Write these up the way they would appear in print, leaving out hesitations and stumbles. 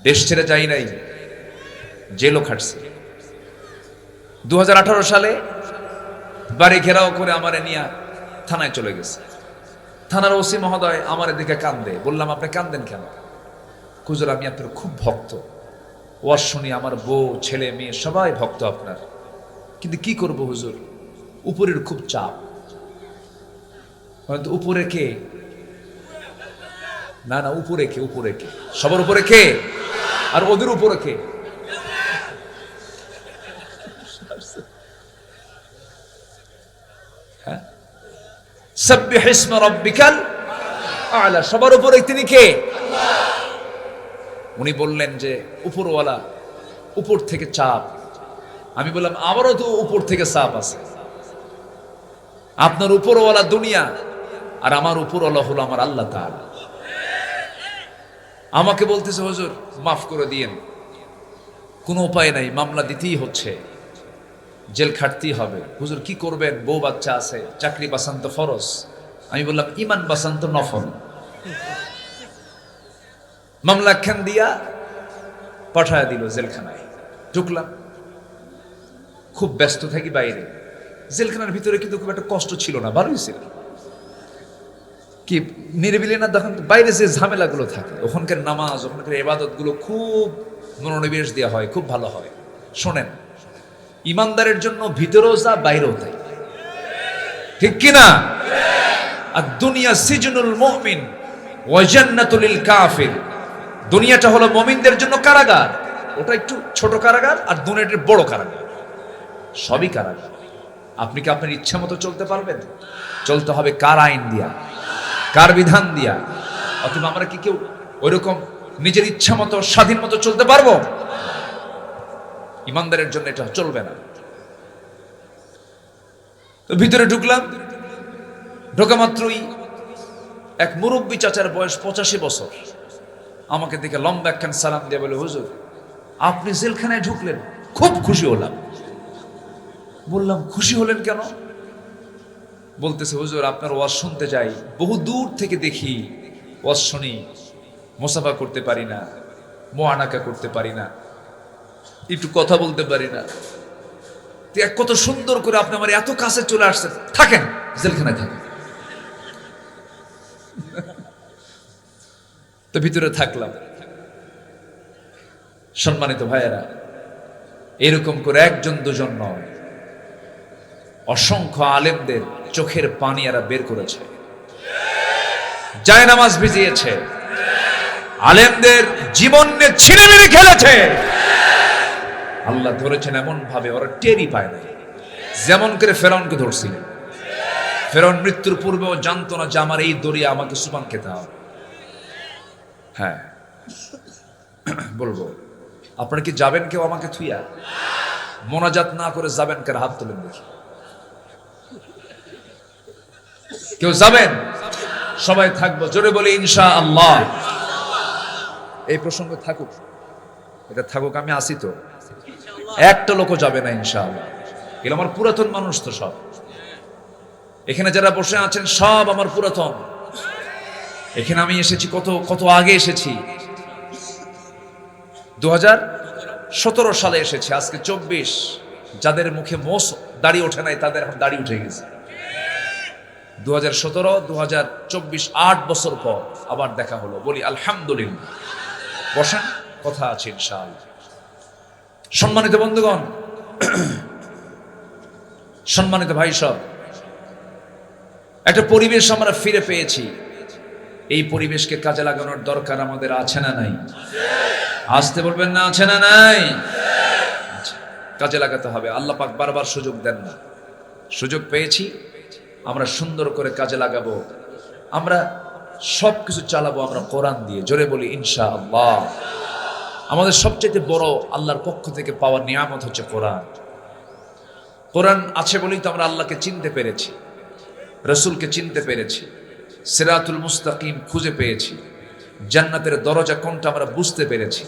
দেশ ছেড়ে যাই নাই, জেলও খাটছে। 2018 সালে বাড়ি ঘেরাও করে আমারে নিয়ে থানায় চলে গেছে। থানার ওসি মহোদয় আমার দিকে কান্দে। বললাম, আপনি কান্দেন কেন? হুজুর, আমি আপনার খুব ভক্ত, ওয়াজ শুনি, আমার বউ ছেলে মেয়ে সবাই ভক্ত আপনার, কিন্তু কি করব হুজুর, উপরের খুব চাপ। উপরে কে? না না, উপরে কে? উপরে কে? সবার উপরে কে? আর ওদের উপরে কে? হ্যাঁ, সাব্বিহ ইসমা রাব্বিকাল আ'লা, সবার উপরে তিনি কে? উনি বললেন যে উপরওয়ালা, উপর থেকে চাপ। আমি বললাম, আমারও তো উপর থেকে চাপ আছে। আপনার উপরওয়ালা দুনিয়া, আর আমার উপরওয়ালা হলো আমার আল্লাহ তাআলা। আমাকে বলতেছে, হুজুর মাফ করে দিয়েন, কোনো উপায় নাই, মামলা দিতেই হচ্ছে, জেল খাটতেই হবে। হুজুর কি করবেন, বউ বাচ্চা আছে, চাকরি বাঁচান তো ফরজ। আমি বললাম, ইমান বাঁচান তো নফল। মামলা খান দিয়া পাঠায় দিল জেলখানায়। ঢুকলাম, খুব ব্যস্ত থাকি বাইরে। জেলখানার ভিতরে কিন্তু খুব একটা কষ্ট ছিল না, ভালোই ছিল। কি নিরিবিলি না, দেখুন বাইরে যে ঝামেলাগুলো থাকে, ওখানকার নামাজ, ওখানকার ইবাদত গুলো খুব মনোনিবেশ দেওয়া হয়, খুব ভালো হয়। শোনেন, ইমানদারের জন্য ভিতরেও যা, বাইরেও তাই, ঠিক কিনা? আর দুনিয়া সিজনুল মুমিন ওয়া জান্নাতুল লিল কাফির। দুনিয়াটা হলো মুমিনদের জন্য কারাগার, ওটা একটু ছোট কারাগার, আর দুনিয়াটা বড় কারাগার। সবই কারাগার। আপনি কি আপনার ইচ্ছা মতো চলতে পারবেন? চলতে হবে কার আইন দিয়া, কার বিধান দিয়া। অথবা আমরা কি কেউ ওইরকম নিজের ইচ্ছা মতো স্বাধীন মতো চলতে পারবো? ইমানদারের জন্য এটা চলবে না। তো ভিতরে ঢুকলাম, ঢোকা মাত্রই এক মুরব্বী চাচার বয়স 85 বছর আমাকে দেখে লম্বা একখান সালাম দিয়ে বলে, হুজুর আপনি জেলখানায় ঢুকলেন, খুব খুশি হলাম। বললাম, খুশি হলেন কেন? বলতেছে, হুজুর আপনার ওয়াজ শুনতে যাই, বহু দূর থেকে দেখি, ওয়াজ শুনি, মুসাফা করতে পারি না, মোয়ানাকা করতে পারি না, একটু কথা বলতে পারি না, কত সুন্দর করে আপনি আমার এত কাছে চলে আসছেন, থাকেন জেলখানায় থাকেন। তো ভিতরে থাকলাম। সম্মানিত ভাইয়েরা, এরকম করে একজন দুজন নয়, অসংখ্য আলেমদের চোখের পানি এরা বের করেছে, জায়নামাজ ভিজিয়েছে, আলেমদের জীবন নিয়ে ছিনিমিনি খেলেছে। আল্লাহ ধরেছেন এমন ভাবে ওরা টেরই পায় না। যেমন করে ফেরাউনকে ধরছিলেন, ফেরাউন মৃত্যুর পূর্বেও জানতো না যে আমার এই দড়িয়া আমাকে সুপান খেতে হবে। হ্যাঁ, বলবো, আপনারা কি যাবেন কেউ আমাকে থুইয়া? মোনাজাত না করে যাবেন কার? হাত তুলেন দেখি। কেউ যাবেন? সবাই থাকবো, জোরে বলি ইনশাআল্লাহ। এই প্রসঙ্গ থাকুক, এটা থাকুক, আমি আসি তো, একটা লোকও যাবে না ইনশাআল্লাহ। এগুলো আমার পুরাতন মানুষ তো সব, এখানে যারা বসে আছেন সব আমার পুরাতন। এখানে আমি এসেছি কত কত আগে এসেছি, 2017 সালে এসেছি, আজকে 24। যাদের মুখে মোষ দাড়ি ওঠে নাই তাদের এখন দাড়ি উঠে গেছে। 2017, 2024, 8 বছর পর আবার দেখা হলো, বলি আলহামদুলিল্লাহ। বসেন, কথা আছে ইনশাআল্লাহ। সম্মানিত বন্ধুগণ, সম্মানিত ভাই সব, একটা পরিবেশ আমরা ফিরে পেয়েছি। এই পরিবেশকে কাজে লাগানোর দরকার আমাদের আছে না নাই? আসতে বলবেন না, আছে না নাই? কাজে লাগাতে হবে। আল্লাহ পাক বারবার সুযোগ দেন না, সুযোগ পেয়েছি, আমরা সুন্দর করে কাজে লাগাবো। আমরা সবকিছু চালাবো আমরা কোরআন দিয়ে, জোরে বলি ইনশাআল্লাহ। আমাদের সবচেয়ে বড় আল্লাহর পক্ষ থেকে পাওয়ার নিয়ামত হচ্ছে কোরআন। কোরআন আছে বলেই তো আমরা আল্লাহকে চিনতে পেরেছি, রসুলকে চিনতে পেরেছি, সিরাতুল মুস্তাকিম খুঁজে পেয়েছি, জান্নাতের দরজা কোনটা আমরা বুঝতে পেরেছি।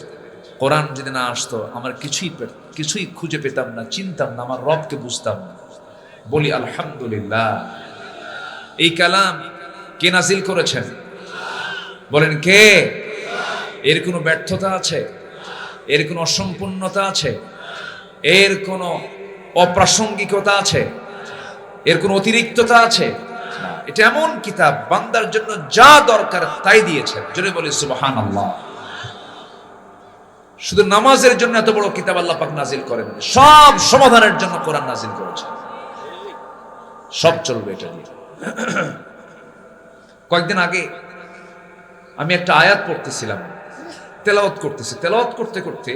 কোরআন যদি না আসতো আমরা কিছুই খুঁজে পেতাম না, চিনতাম না, আমার রবকে বুঝতাম না। বলি আলহামদুলিল্লাহ। এই কালাম কে নাজিল করেছেন? বলেন কে? এর কোনো ব্যর্থতা আছে? এর কোনো অসম্পূর্ণতা আছে? এর কোনো অপ্রাসঙ্গিকতা আছে? এর কোনো অতিরিক্ততা আছে? না, এটা এমন কিতাব বান্দার জন্য যা দরকার তাই দিয়েছেন। জোরে বলি সুবহানাল্লাহ। শুধু নামাজের জন্য এত বড় কিতাব আল্লাহ পাক নাজিল করেন, সব সমাধানের জন্য কোরআন নাজিল করেছেন। সব চলবে এটা দিয়ে। কয়েকদিন আগে আমি একটা আয়াত পড়তেছিলাম, তেলাওয়াত করতেছি। তেলাওয়াত করতে করতে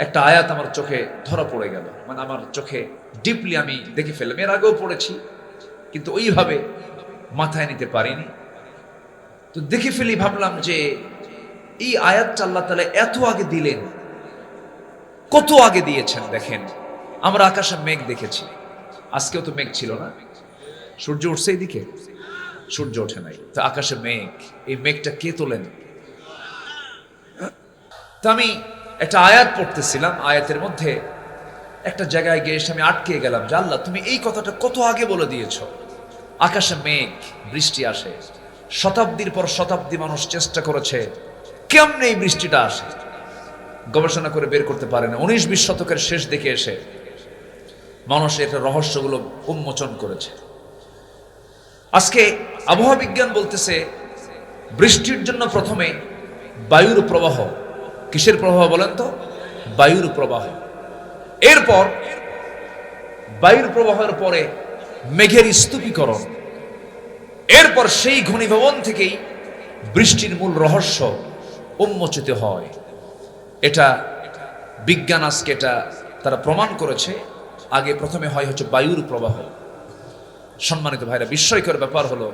একটা আয়াত আমার চোখে ধরা পড়ে গেল, মানে আমার চোখে ডিপলি আমি দেখে ফেললাম। এর আগেও পড়েছি কিন্তু ওইভাবে মাথায় নিতে পারিনি। তো দেখে ফেলি, ভাবলাম যে এই আয়াতটা আল্লাহ তাআলা এত আগে দিলেন, কত আগে দিয়েছেন দেখেন। আমরা আকাশে মেঘ দেখেছি, আজকেও তো মেঘ ছিল না। সূর্য উঠছে এইদিকে, সূর্য ওঠে নাই, তো আকাশে মেঘ। এই মেঘটা কে তোলেন? তো আমি একটা আয়াত পড়তেছিলাম, আয়াতের মধ্যে একটা জায়গায় গিয়ে এসে আমি আটকে গেলাম যে আল্লাহ তুমি এই কথাটা কত আগে বলে দিয়েছ। আকাশে মেঘ, বৃষ্টি আসে, শতাব্দীর পর শতাব্দী মানুষ চেষ্টা করেছে কেমনে এই বৃষ্টিটা আসে, গবেষণা করে বের করতে পারে না। 19-20 শতকের শেষ দিকে এসে মানুষ এর রহস্যগুলো উন্মোচন করেছে। আজকে আবহাওয়া বিজ্ঞান বলতেছে বৃষ্টির জন্য প্রথমে বায়ুর প্রবাহ। কিসের প্রবাহ বলেন তো? বায়ুর প্রবাহ। এরপর বায়ুর প্রবাহের পরে মেঘের স্তূপীকরণ। এরপর সেই ঘনীভবন থেকেই বৃষ্টির মূল রহস্য উন্মোচিত হয়। এটা বিজ্ঞান আজকে এটা তারা প্রমাণ করেছে। আগে প্রথমে হচ্ছে বায়ুর প্রবাহ। সম্মানিত ভাইরা, বিস্ময়কর ব্যাপার হলো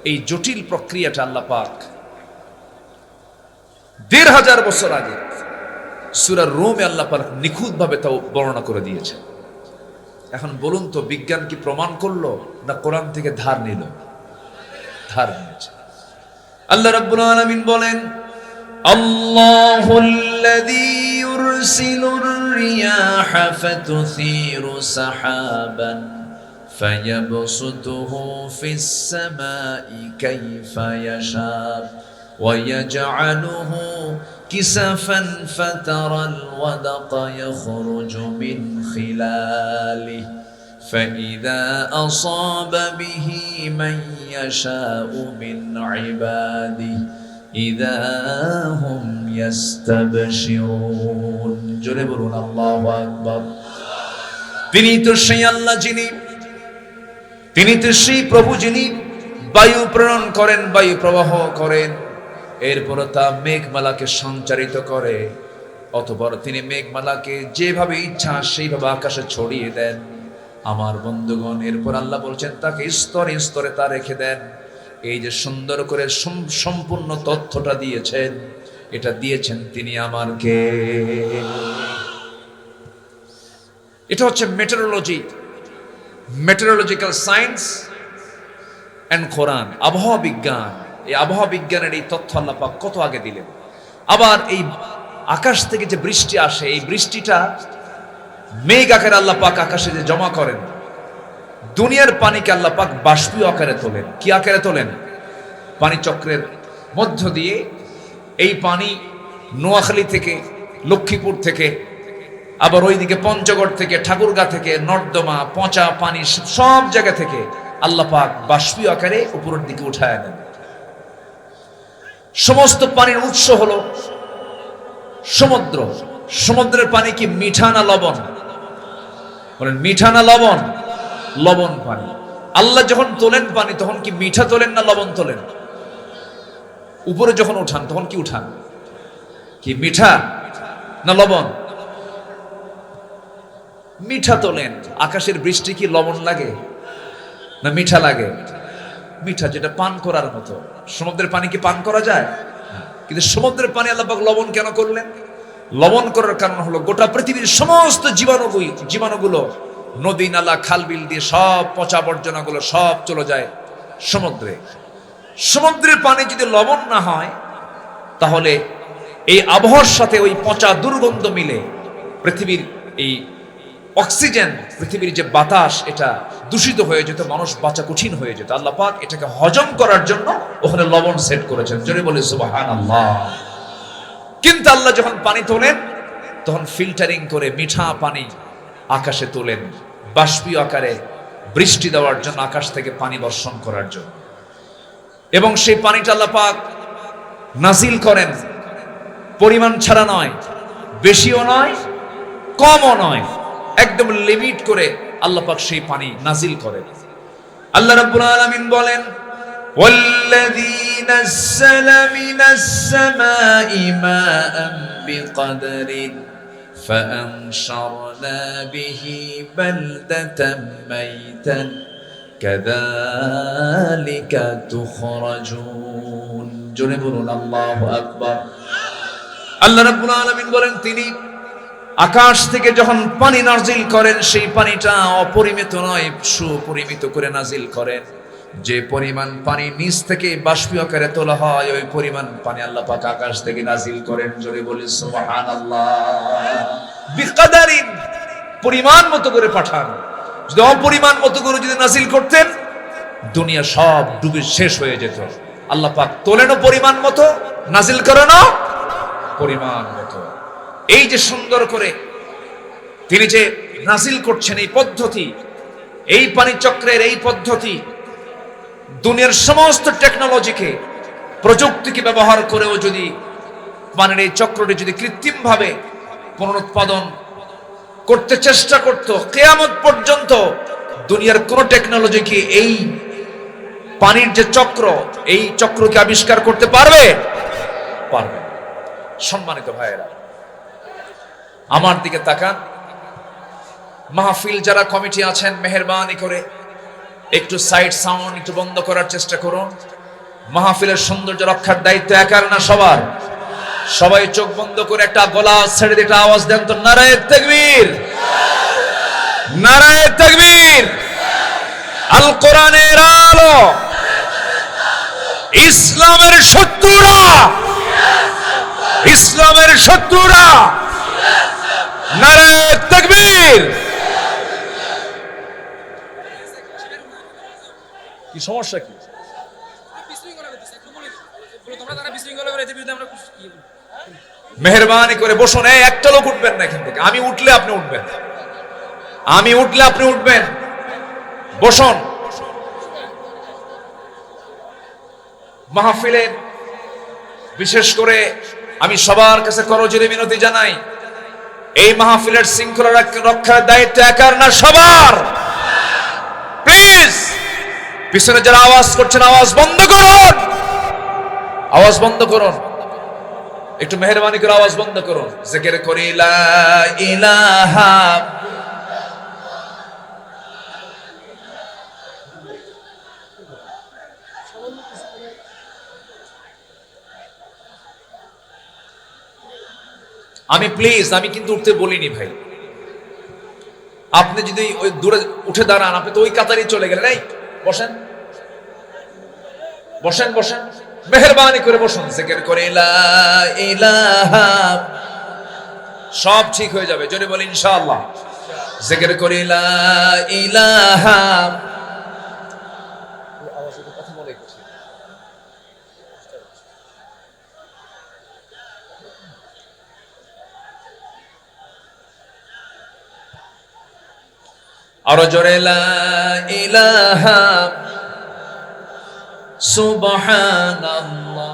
এই জটিল প্রক্রিয়াটা আল্লাহ পাক ১৫০০ বছর আগে সূরা রুমে আল্লাহ পাক নিখুঁতভাবে তাও বর্ণনা করে দিয়েছে। এখন বলুন তো, বিজ্ঞান কি প্রমাণ করলো না কোরআন থেকে ধার নিল? ধার নিয়েছে। আল্লাহ রাব্বুল আলামিন বলেন, আল্লাহুল্লাযী ইউরসিলুর রিয়াহা ফাতুসীরু সাহাবান ফায়াবসুতুহু ফিস সামাই কাইফা ইয়াশা ওয়ায়াজআলুহু কিসাফান ফাতারাল ওয়াদাকা ইয়াখরুজু মিন খিলালিহি فإذا أصاب به من يشاء من عباده إذا هم يستبشرون জোরে বলুন আল্লাহু আকবার। তিনি তো সেই আল্লাহ যিনি, তিনি তো সেই প্রভু যিনি বায়ু প্রেরণ করেন, বায়ু প্রবাহ করেন, এরপর তা মেঘমালাকে সঞ্চারিত করে। অতঃপর তিনি মেঘমালাকে যেভাবে ইচ্ছা সেইভাবে আকাশে ছড়িয়ে দেন। আমার বন্ধুগণ, এরপর আল্লাহ বলছেন তাকে স্তরে স্তরে তা রেখে দেন। এই যে সুন্দর করে সম্পূর্ণ তথ্যটা দিয়েছেন, এটা দিয়েছেন তিনি আমারকে। এটা হচ্ছে মেটেরোলজি, মেটেরোলজিক্যাল সায়েন্স অ্যান্ড কোরআন, আবহাওয়া বিজ্ঞান। এই আবহাওয়া বিজ্ঞানের এই তথ্য আল্লাহ পাক কত আগে দিলেন। আবার এই আকাশ থেকে যে বৃষ্টি আসে, এই বৃষ্টিটা মেঘ আকারে আল্লাহ পাক আকাশে যে জমা করেন, দুনিয়ার পানিকে আল্লাহ পাক বাষ্পীয় আকারে তোলেন। কি আকারে তোলেন? পানি চক্রের মধ্য দিয়ে এই পানি নোয়াখালী থেকে, লক্ষ্মীপুর থেকে, আবার ওইদিকে পঞ্চগড় থেকে, ঠাকুরগাঁ থেকে, নর্দমা, পচা পানি, সব জায়গা থেকে আল্লাহ পাক বাষ্পীয় আকারে উপরের দিকে উঠায় নেন। সমস্ত পানির উৎস হলো সমুদ্র। সমুদ্রের পানি কি মিঠা না লবণ? বলেন, মিঠা না লবণ? লবণ পানি। আল্লাহ যখন তোলেন পানি, তখন কি মিঠা তোলেন না লবণ তোলেন? উপরে যখন উঠান তখন কি উঠান? কি মিঠা না লবণ? মিঠা তোলেন। আকাশের বৃষ্টি কি লবণ লাগে না মিঠা লাগে? মিঠা, যেটা পান করার মতো। সমুদ্রের পানি কি পান করা যায়? কিন্তু সমুদ্রের পানি আল্লাহ পাক লবণ কেন করলেন? লবণ করার কারণ হলো গোটা পৃথিবীর সমস্ত জীবাণুগুলো নদী নালা খাল বিল দিয়ে সব পচা আবর্জনাগুলো সব চলে যায় সমুদ্রে। সমুদ্রের পানি যদি লবণ না হয়, তাহলে এই আবহাওয়ার সাথে ওই পচা দুর্গন্ধ মিলে পৃথিবীর এই অক্সিজেন, পৃথিবীর যে বাতাস, এটা দূষিত হয়ে যেত, মানুষ বাঁচা কঠিন হয়ে যেত। আল্লাহ পাক এটাকে হজম করার জন্য ওখানে লবণ সেট করেছেন। জোরে বলে সুবহানাল্লাহ। কিন্তু আল্লাহ যখন পানি তোলেন তখন ফিল্টারিং করে মিঠা পানি আকাশে তোলেন, বাষ্পীয় আকারে বৃষ্টি দেওয়ার জন্য, আকাশ থেকে পানি বর্ষণ করার জন্য। এবং সেই পানিটা আল্লাহ পাক নাজিল করেন, পরিমাণ ছাড়া নয়, বেশিও নয় কমও নয়, একদম লিমিট করে আল্লাহ পাক সেই পানি নাজিল করেন। আল্লাহ রাব্বুল আলামিন বলেন, ওয়াল্লাযী নাযালা মিনাস সামাই মাআন বিকদরিন ফাআনশারনা বিহি বালদাতাম মাইতান কাযালিকা তুখরাজুন। জোরে বলুন আল্লাহু আকবার। আল্লাহ রাব্বুল আলামিন বলেন, তিনি আকাশ থেকে যখন পানি নাজিল করেন, সেই পানিটা অপরিমিত নয়, সুপরিমিত করে নাজিল করেন। যে পরিমাণ পানি নিচ থেকে বাষ্পীয় আকারে তোলা হয়, ওই পরিমাণ পানি আল্লাহ পাক আকাশ থেকে নাজিল করেন। জোরে বলি সুবহানাল্লাহ। বিকদারিন, পরিমাণ মতো করে পাঠান। যদি অপরিমাণ মতো করে যদি নাজিল করতেন, দুনিয়া সব ডুবে শেষ হয়ে যেত। আল্লাহ পাক তোলেনও পরিমাণ মতো, নাজিল করেনও পরিমাণ মতো। এই যে সুন্দর করে তিনি যে নাজিল করছেন, এই পদ্ধতি, এই পানি চক্রের এই পদ্ধতি, দুনিয়ার সমস্ত টেকনোলজিকে, প্রযুক্তিকে ব্যবহার করেও যদি পানির এই চক্রটি যদি কৃত্রিম ভাবে পুনরুৎপাদন করতে চেষ্টা করত, কিয়ামত পর্যন্ত দুনিয়ার কোন টেকনোলজি কি এই পানির যে চক্র, এই চক্রকে আবিষ্কার করতে পারবে? পারবে। সম্মানিত ভাইয়েরা, আমার দিকে তাকান। মাহফিল যারা কমিটি আছেন, মেহেরবানি করে একটু সাইড সাউন্ড একটু বন্ধ করার চেষ্টা করুন। মাহফিলের সৌন্দর্য রক্ষার দায়িত্ব একার না সবার। সবাই চোখ বন্ধ করে একটা গলা ছেড়ে দিয়ে একটা আওয়াজ দেন তো, নারায়ে তাকবীর, নারায়ে তাকবীর। আল কোরআনের আলো, ইসলামের শত্রুরা, ইসলামের শত্রুরা, নারায়ে তাকবীর। কি সমস্যা কি? মেহেরবানি করে বসুন। একটা লোক উঠবেন না এখান থেকে। আমি উঠলে আপনি উঠবেন, আমি উঠলে আপনি উঠবেন। বসুন। মাহফিলে বিশেষ করে আমি সবার কাছে করজোড়ে মিনতি জানাই, এই মাহফিলের শৃঙ্খলা রক্ষার দায়িত্ব একার না সবার। প্লিজ, পিছনে যারা আওয়াজ করছেন আওয়াজ বন্ধ করুন, আওয়াজ বন্ধ করুন। একটু মেহেরবানি করে আওয়াজ বন্ধ করুন। জিকির করি লা ইলাহা, আমি প্লিজ, আমি কিন্তু উঠতে বলিনি ভাই। আপনি যদি ওই দূরে উঠে দাঁড়ান, আপনি তো ওই কাতারই চলে গেলেন। এই বসেন, বসেন, বসেন, মেহেরবানি করে বসুন। জিকির করে লা ইলাহা, সব ঠিক হয়ে যাবে। জোরে বলি ইনশাআল্লাহ। জিকির করে লা ইলাহা, কথা বলে আরো জোরে লা ইলাহা সুবহানাল্লাহ।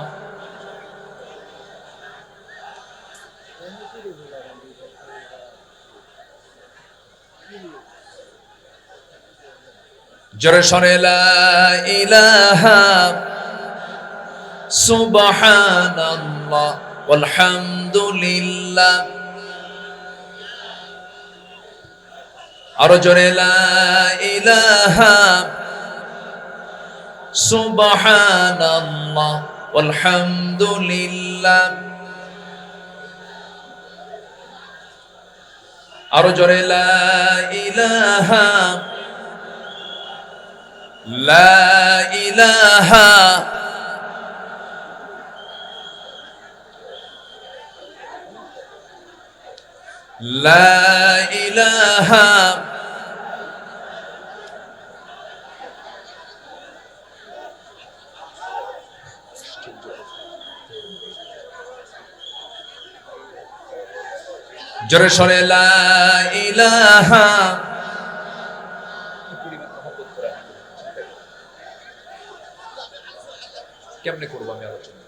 জোরে সরে লা ইলাহা সুবহানাল্লাহ ওয়ালহামদুলিল্লাহ। আরো জোরে লা ইলাহা সুবহানাল্লাহ ওয়ালহামদুলিল্লাহ। আরো জোরে লা ইলাহা, লা ইলাহা, লা ইলাহা। জোরে সরে লা ইলাহা। কেমনে করবো আমি আলোচনা?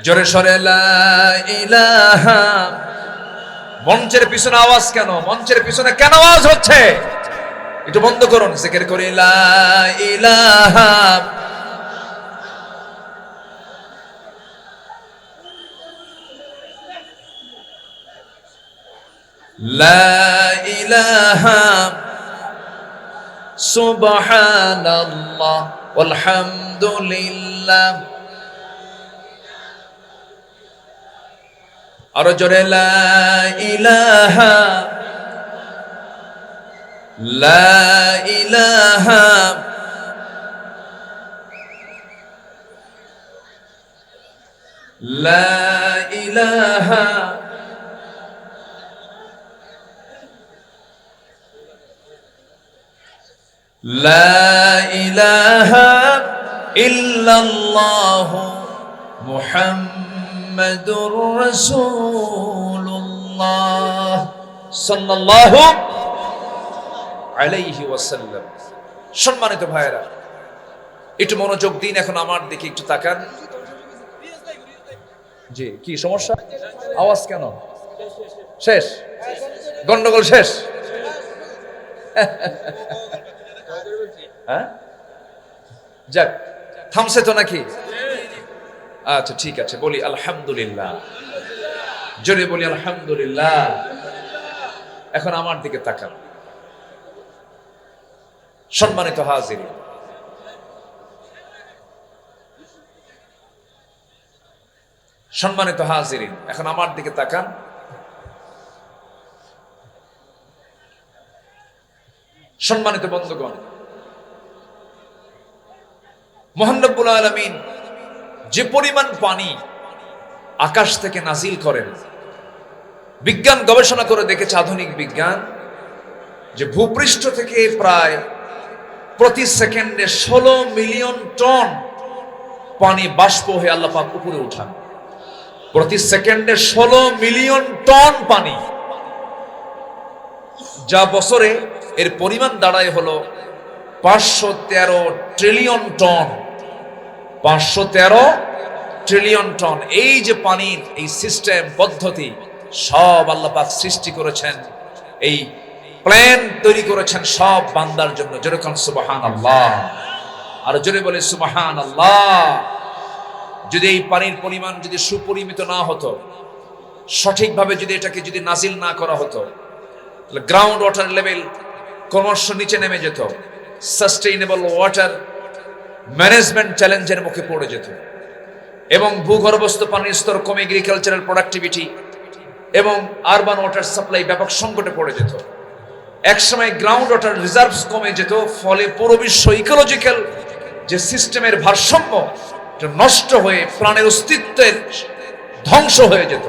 জোরে সরে লা ইলাহা। মঞ্চের পিছনে আওয়াজ কেন? মঞ্চের পিছনে কেন আওয়াজ হচ্ছে? একটু বন্ধ করুন, জিকির করি লা ইলাহা। লা ইলাহা সুবহানাল্লাহ ওয়ালহামদুলিল্লাহ। আরো জোরে লা ইলাহা। লা ইলাহা। লা ইলাহা। লা ইলাহা ইল্লাল্লাহু মুহাম্মাদুর রাসূলুল্লাহ সাল্লাল্লাহু আলাইহি ওয়াসাল্লাম। সম্মানিত ভাইরা, একটু মনোযোগ দিন, এখন আমার দিকে একটু তাকান। জি, কি সমস্যা? আওয়াজ কেন? শেষ? গন্ডগোল শেষ? হ্যাঁ, যাক, থামছে তো নাকি? আচ্ছা ঠিক আছে, বলি আলহামদুলিল্লাহ। জোরে বলি আলহামদুলিল্লাহ। এখন আমার দিকে তাকান। সম্মানিত হাজির, সম্মানিত হাজিরিন, এখন আমার দিকে তাকান। সম্মানিত বন্ধুগণ, মহান রব্বুল আলামিন যে পরিমাণ পানি আকাশ থেকে নাজিল করেন, বিজ্ঞান গবেষণা করে দেখেছে, আধুনিক বিজ্ঞান, যে ভূপৃষ্ঠ থেকে প্রায় প্রতি সেকেন্ডে 16 মিলিয়ন টন পানি বাষ্প হয়ে আল্লাহ পাক উপরে উঠান। প্রতি সেকেন্ডে 16 মিলিয়ন টন পানি, যা বছরে এর পরিমাণ দাঁড়ায় হলো 513 ট্রিলিয়ন টন। 513 trillion ton. এই যে পানির এই সিস্টেম পদ্ধতি সব আল্লাহ পাক সৃষ্টি করেছেন, এই প্ল্যান তৈরি করেছেন সব বান্দার জন্য। জোরে কোন সুবহানাল্লাহ। আর জোরে বলে সুবহানাল্লাহ। যদি এই পানির পরিমাণ যদি সুপরিমিত না হতো, সঠিকভাবে যদি এটাকে যদি নাজিল না করা হতো, তাহলে গ্রাউন্ড ওয়াটার লেভেল ক্রমশ নিচে নেমে যেত, সাস্টেইনেবল ওয়াটার ম্যানেজমেন্ট চ্যালেঞ্জের মুখে পড়ে যেত, এবং ভূগর্ভস্থ পানির স্তর কমে এগ্রিকালচারাল প্রোডাক্টিভিটি এবং আরবান ওয়াটার সাপ্লাই ব্যাপক সংকটে পড়ে যেত। একসময় গ্রাউন্ড ওয়াটার রিজার্ভস কমে যেত, ফলে পুরো বিশ্ব ইকোলজিক্যাল যে সিস্টেমের ভারসাম্য নষ্ট হয়ে প্রাণের অস্তিত্বের ধ্বংস হয়ে যেত।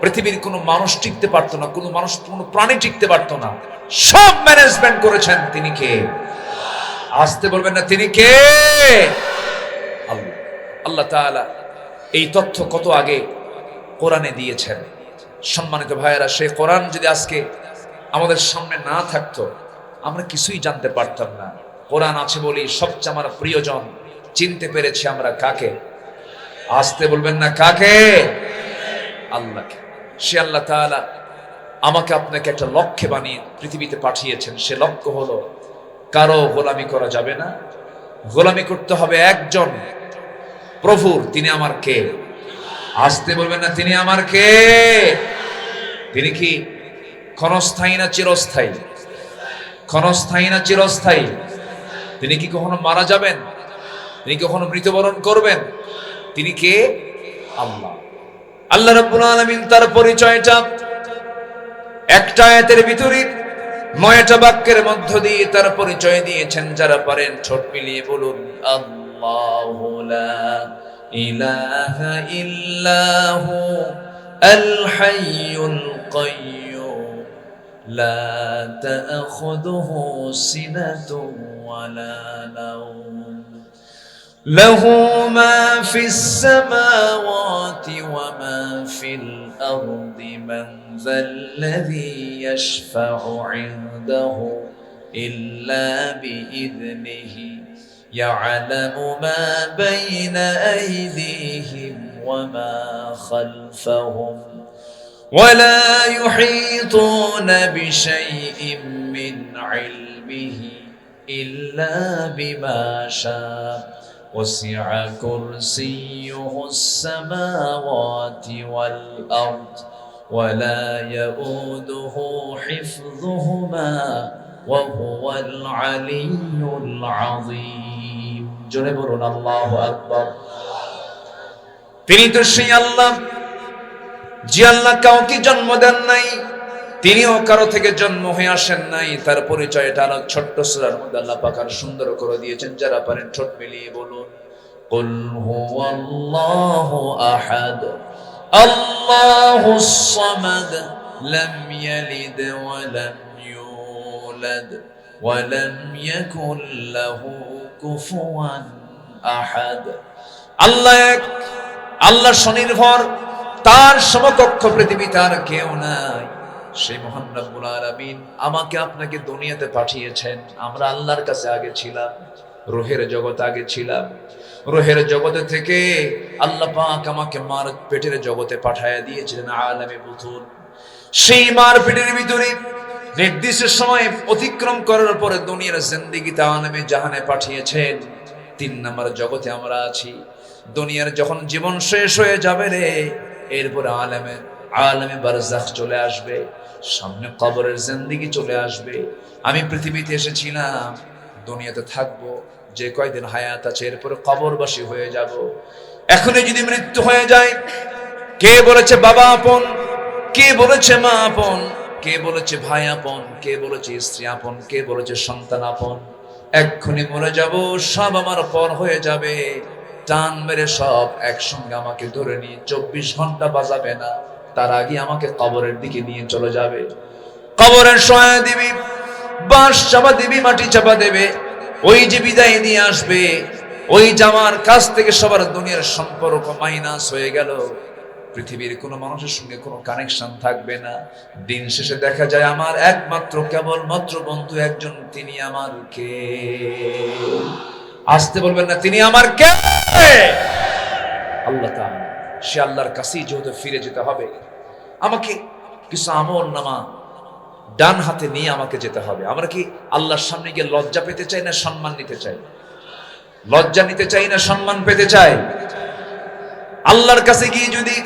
পৃথিবীর কোনো মানুষ টিকতে পারতো না, কোনো মানুষ, কোনো প্রাণী টিকতে পারতো না। সব ম্যানেজমেন্ট করেছেন তিনি কে? আসতে বলবেন না, তিনি কে? আল্লাহ। আল্লাহ তাআলা এই তথ্য কত আগে কোরআনে দিয়েছেন। সম্মানিত ভাইয়েরা, সেই কোরআন যদি আজকে আমাদের সামনে না থাকতো, আমরা কিছুই জানতে পারতাম না। কোরআন আছে বলি সবচেয়ে আমার প্রিয়জন চিনতে পেরেছি আমরা কাকে। আসতে বলবেন না, কাকে? আল্লাহকে। সে আল্লাহ তাআলা আমাকে আপনাকে একটা লক্ষ্যে বানিয়ে পৃথিবীতে পাঠিয়েছেন। সে লক্ষ্য হলো, কারো গোলামি করা যাবে না, গোলামি করতে হবে একজন প্রভুর। তিনি আমার কে? আসতে বলবেন না, তিনি আমার কে? তিনি কি ক্ষণস্থায়ী না চিরস্থায়ী? ক্ষণস্থায়ী না চিরস্থায়ী? তিনি কি কখনো মারা যাবেন? তিনি কখনো মৃত্যুবরণ করবেন? তিনি কে? আল্লাহ। আল্লাহ রাব্বুল আলামিন তার পরিচয়টা একটা আয়াতের ভিতরে 9টা বাক্যের মধ্য দিয়ে তার পরিচয় দিয়েছেন। যারা পারেন ঠোঁট মিলিয়ে বলুন, আল্লাহু লা ইলাহা ইল্লাহু আল হাইয়ুল কাইয়্যুম লা তাখুযুহু সিনাতুন ওয়ালা নাওম له ما في السماوات وما في الأرض من ذا الذي يشفع عنده إلا بإذنه يعلم ما بين أيديهم وما خلفهم ولا يحيطون بشيء من علمه إلا بما شاء وسع كرسيه السماوات والأرض ولا يؤوده حفظهما وهو العلي العظيم جنبنا الله أكبر তিনি তো সেই আল্লাহ যে আল্লাহ কাউকে জন্ম দেন নাই, তিনিও কারো থেকে জন্ম হয়ে আসেন নাই। তার পরিচয়টা আরো ছোট্ট সূরার মধ্যে আল্লাহ পাক আর সুন্দর করে দিয়েছেন। যারা পারেন ঠোঁট মিলিয়ে বলুন, কুল হুয়াল্লাহু আহাদ আল্লাহুস সামাদ লাম ইয়ালিদ ওয়া লাম ইউলাদ ওয়া লাম ইয়াকুল লাহু কুফুয়ান আহাদ। আল্লাহ এক, আল্লাহ স্বনির্ভর, তার সমকক্ষ পৃথিবীতে আর কেউ নাই। সেই মহান রব্বুল আলামিন আমাকে আপনাকে দুনিয়াতে পাঠিয়েছেন। আমরা আল্লাহর কাছে আগে ছিলাম, রূহের জগতে আগে ছিলাম। রূহের জগতে থেকে আল্লাহ পাক আমাকে মার পেটের জগতে পাঠায়া দিয়েছিলেন আলামে বুতুন। সেই মার পেটের ভিতরে নির্দিষ্ট সময় অতিক্রম করার পরে দুনিয়ার জিন্দেগিতে আলামে জাহানে পাঠিয়েছেন। 3 নম্বর জগতে আমরা আছি। দুনিয়ার যখন জীবন শেষ হয়ে যাবে রে, এরপরে আলামে বারজাখ চলে আসবে, সামনে কবরের জিন্দেগি চলে আসবে। আমি পৃথিবীতে এসেছিলাম, দুনিয়াতে থাকবো, যে কয়দিন হায়াত আছে এরপরে কবরবাসী হয়ে যাব। এখনই যদি মৃত্যু হয়ে যায়, কে বলেছে বাবা আপন, কে বলেছে মা আপন, কে বলেছে ভাই আপন, কে বলেছে স্ত্রী আপন, কে বলেছে সন্তান আপন? এক্ষুনি মরে যাব, সব আমার পর হয়ে যাবে। টান মেরে সব একসঙ্গে আমাকে ধরে নিয়ে 24 ঘন্টা বাজাবে না, তার আগে আমাকে কবরের দিকে নিয়ে চলে যাবে। কবরের সহায় দিবি, বাঁশ চাপা দিবি, মাটি চাপা দেবে, ওই যে বিদায় নিয়ে আসবে, ওই জামার কাছ থেকে সবার দুনিয়ার সম্পর্ক মাইনাস হয়ে গেল। পৃথিবীর কোনো মানুষের সঙ্গে কোনো কানেকশন থাকবে না। দিন শেষে দেখা যায় আমার একমাত্র কেবলমাত্র বন্ধু একজন, তিনি আমার কে? আসতে বলবেন না, তিনি আমার কে? আল্লাহ তাআলা। সে আল্লাহর কাছেই যেহেতু ফিরে যেতে হবে, আমাকে কিছু আমল নামা ডান হাতে নিয়ে আমাকে যেতে হবে। আমরা কি আল্লাহর সামনে গিয়ে লজ্জা পেতে চাই না সম্মান নিতে চাই? লজ্জা নিতে চাই না সম্মান পেতে চাই? আল্লাহর কাছে গিয়ে যদি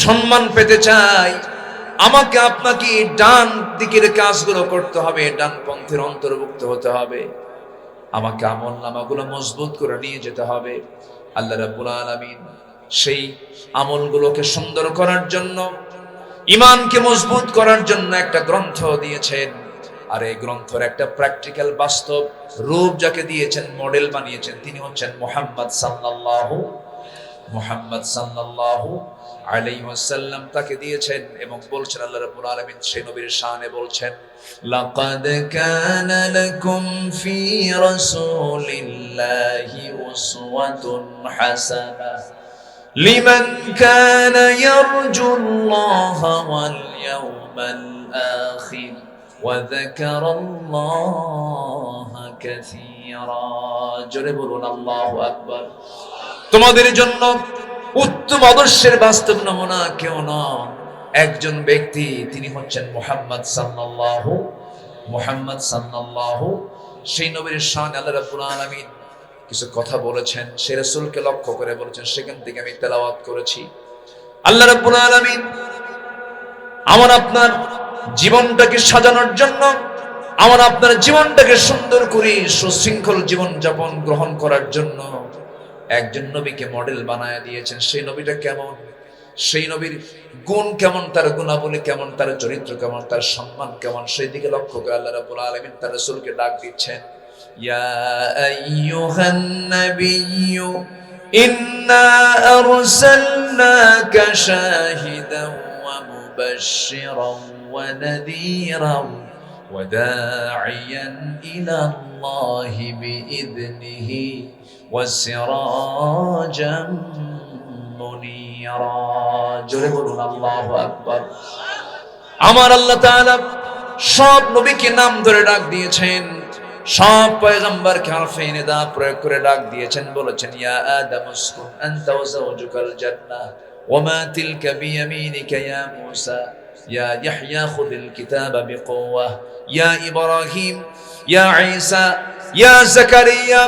সম্মান পেতে চাই, আমাকে আপনাকে ডান দিকের কাজগুলো করতে হবে, ডান পন্থের অন্তর্ভুক্ত হতে হবে। আমাকে আমল নামাগুলো মজবুত করে নিয়ে যেতে হবে। আল্লাহ রাব্বুল আলামিন সেই আমলগুলোকে সুন্দর করার জন্য, ঈমানকে মজবুত করার জন্য একটা গ্রন্থ দিয়েছেন। আর এই গ্রন্থের একটা প্র্যাকটিক্যাল বাস্তব রূপ যাকে দিয়েছেন, মডেল বানিয়েছেন, তিনি হচ্ছেন মুহাম্মদ সাল্লাল্লাহু আলাইহি ওয়াসাল্লাম। তাকে দিয়েছেন এবং বলছেন আল্লাহ রাব্বুল আলামিন সেই নবীর শানে বলছেন, লাকাদ কানা লাকুম ফি রাসূলিল্লাহি উসওয়াতুন হাসানাহ লিমান কানা ইয়ারজুল্লাহা ওয়াল ইয়াওমাল আখির ওয়া যাকারাল্লাহা কাসীরা। জোরে বলুন আল্লাহু আকবার। তোমাদের জন্য উত্তম আদর্শের বাস্তব নমুনা কেউ নন, একজন ব্যক্তি, তিনি হচ্ছেন মুহাম্মদ সাল্লাল্লাহু। সেই নবীর শান আল্লাহ রাব্বুল আলামিন কিছু কথা বলেছেন, সে রাসূলকে লক্ষ্য করে বলেছেন, সেখান থেকে আমি তেলাওয়াত করেছি। আল্লাহ রাব্বুল আলামিন আমার আপনার জীবনটাকে সাজানোর জন্য, আমার আপনার জীবনটাকে সুন্দর করে সুশৃঙ্খল জীবন যাপন গ্রহণ করার জন্য একজন নবীকে মডেল বানায় দিয়েছেন। সেই নবীটা কেমন, সেই নবীর গুণ কেমন, তার গুণাবলী কেমন, তার চরিত্র কেমন, তার সম্মান কেমন, সেই দিকে লক্ষ্য করে আল্লাহ রাব্বুল আলামিন তার রাসূলকে ডাক দিচ্ছেন, ইয়া আইয়ুহান নাবিয়্যু ইন্না আরসালনাকা শাহিদান ওয়া মুবাশশিরান ওয়া নাযীরান ওয়া দা'iয়ান ইলা আল্লাহি বিইذনিহি وسراجا منيرا জোরে বলুন আল্লাহু আকবার। আমার আল্লাহ তাআলা সব নবীকে নাম ধরে ডাক দিয়েছেন, সব পয়গম্বরকে হরফে নিদা প্রয়োগ করে ডাক দিয়েছেন, বলেছেন ইয়া আদম উসকুন আনতা ওয়া যাওজুকাল জান্নাহ ওয়া মা তিলকা বিয়ামিনিকা ইয়া মূসা ইয়া ইয়াহইয়া খুযিল কিতাবা বিকুওয়া ইয়া ইব্রাহিম ইয়া ঈসা ইয়া যাকারিয়া।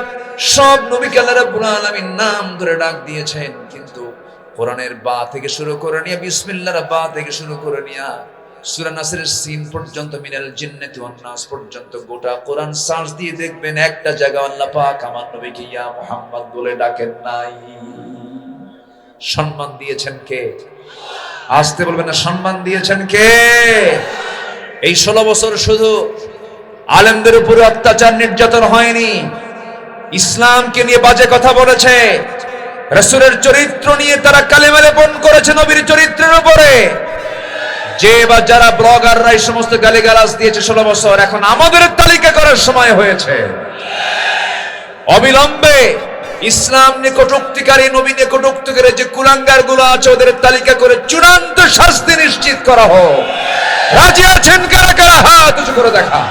সব নবীকে আল্লাহ রাব্বুল আলামিন নাম ধরে ডাক দিয়েছেন, কিন্তু কোরআনের বা থেকে শুরু করে নিয়ে বিসমিল্লাহর বা থেকে শুরু করে নিয়ে সূরা নাসের সিন পর্যন্ত মিনাল জিন্নাতি ওয়ান নাস পর্যন্ত গোটা কোরআন সার্চ দিয়ে দেখবেন একটা জায়গা আল্লাহ পাক আমার নবীকে ইয়া মুহাম্মদ বলে ডাকেন নাই। সম্মান দিয়েছেন কে? আসতে বলবেন না, সম্মান দিয়েছেন কে? এই 16 বছর শুধু আলেমদের উপরে অত্যাচার নির্যাতন হয়নি, ইসলামকে নিয়ে বাজে কথা বলেছে, রাসূলের চরিত্র নিয়ে তারা কালেমা লেপন করেছে নবীর চরিত্রের উপরে। যে বা যারা ব্লগাররা এই সমস্ত গালিগালাজ দিয়েছে 16 বছর, এখন আমাদের তালিকা করার সময় হয়েছে। অবিলম্বে ইসলাম নিয়ে কটূক্তিকারী, নবী নিয়ে কটূক্তিকারী যে কুলাঙ্গার গুলো আছে ওদের তালিকা করে চূড়ান্ত শাস্তি নিশ্চিত করা হোক। রাজি আছেন কারা কারা? হাত উঁচু করে দেখা।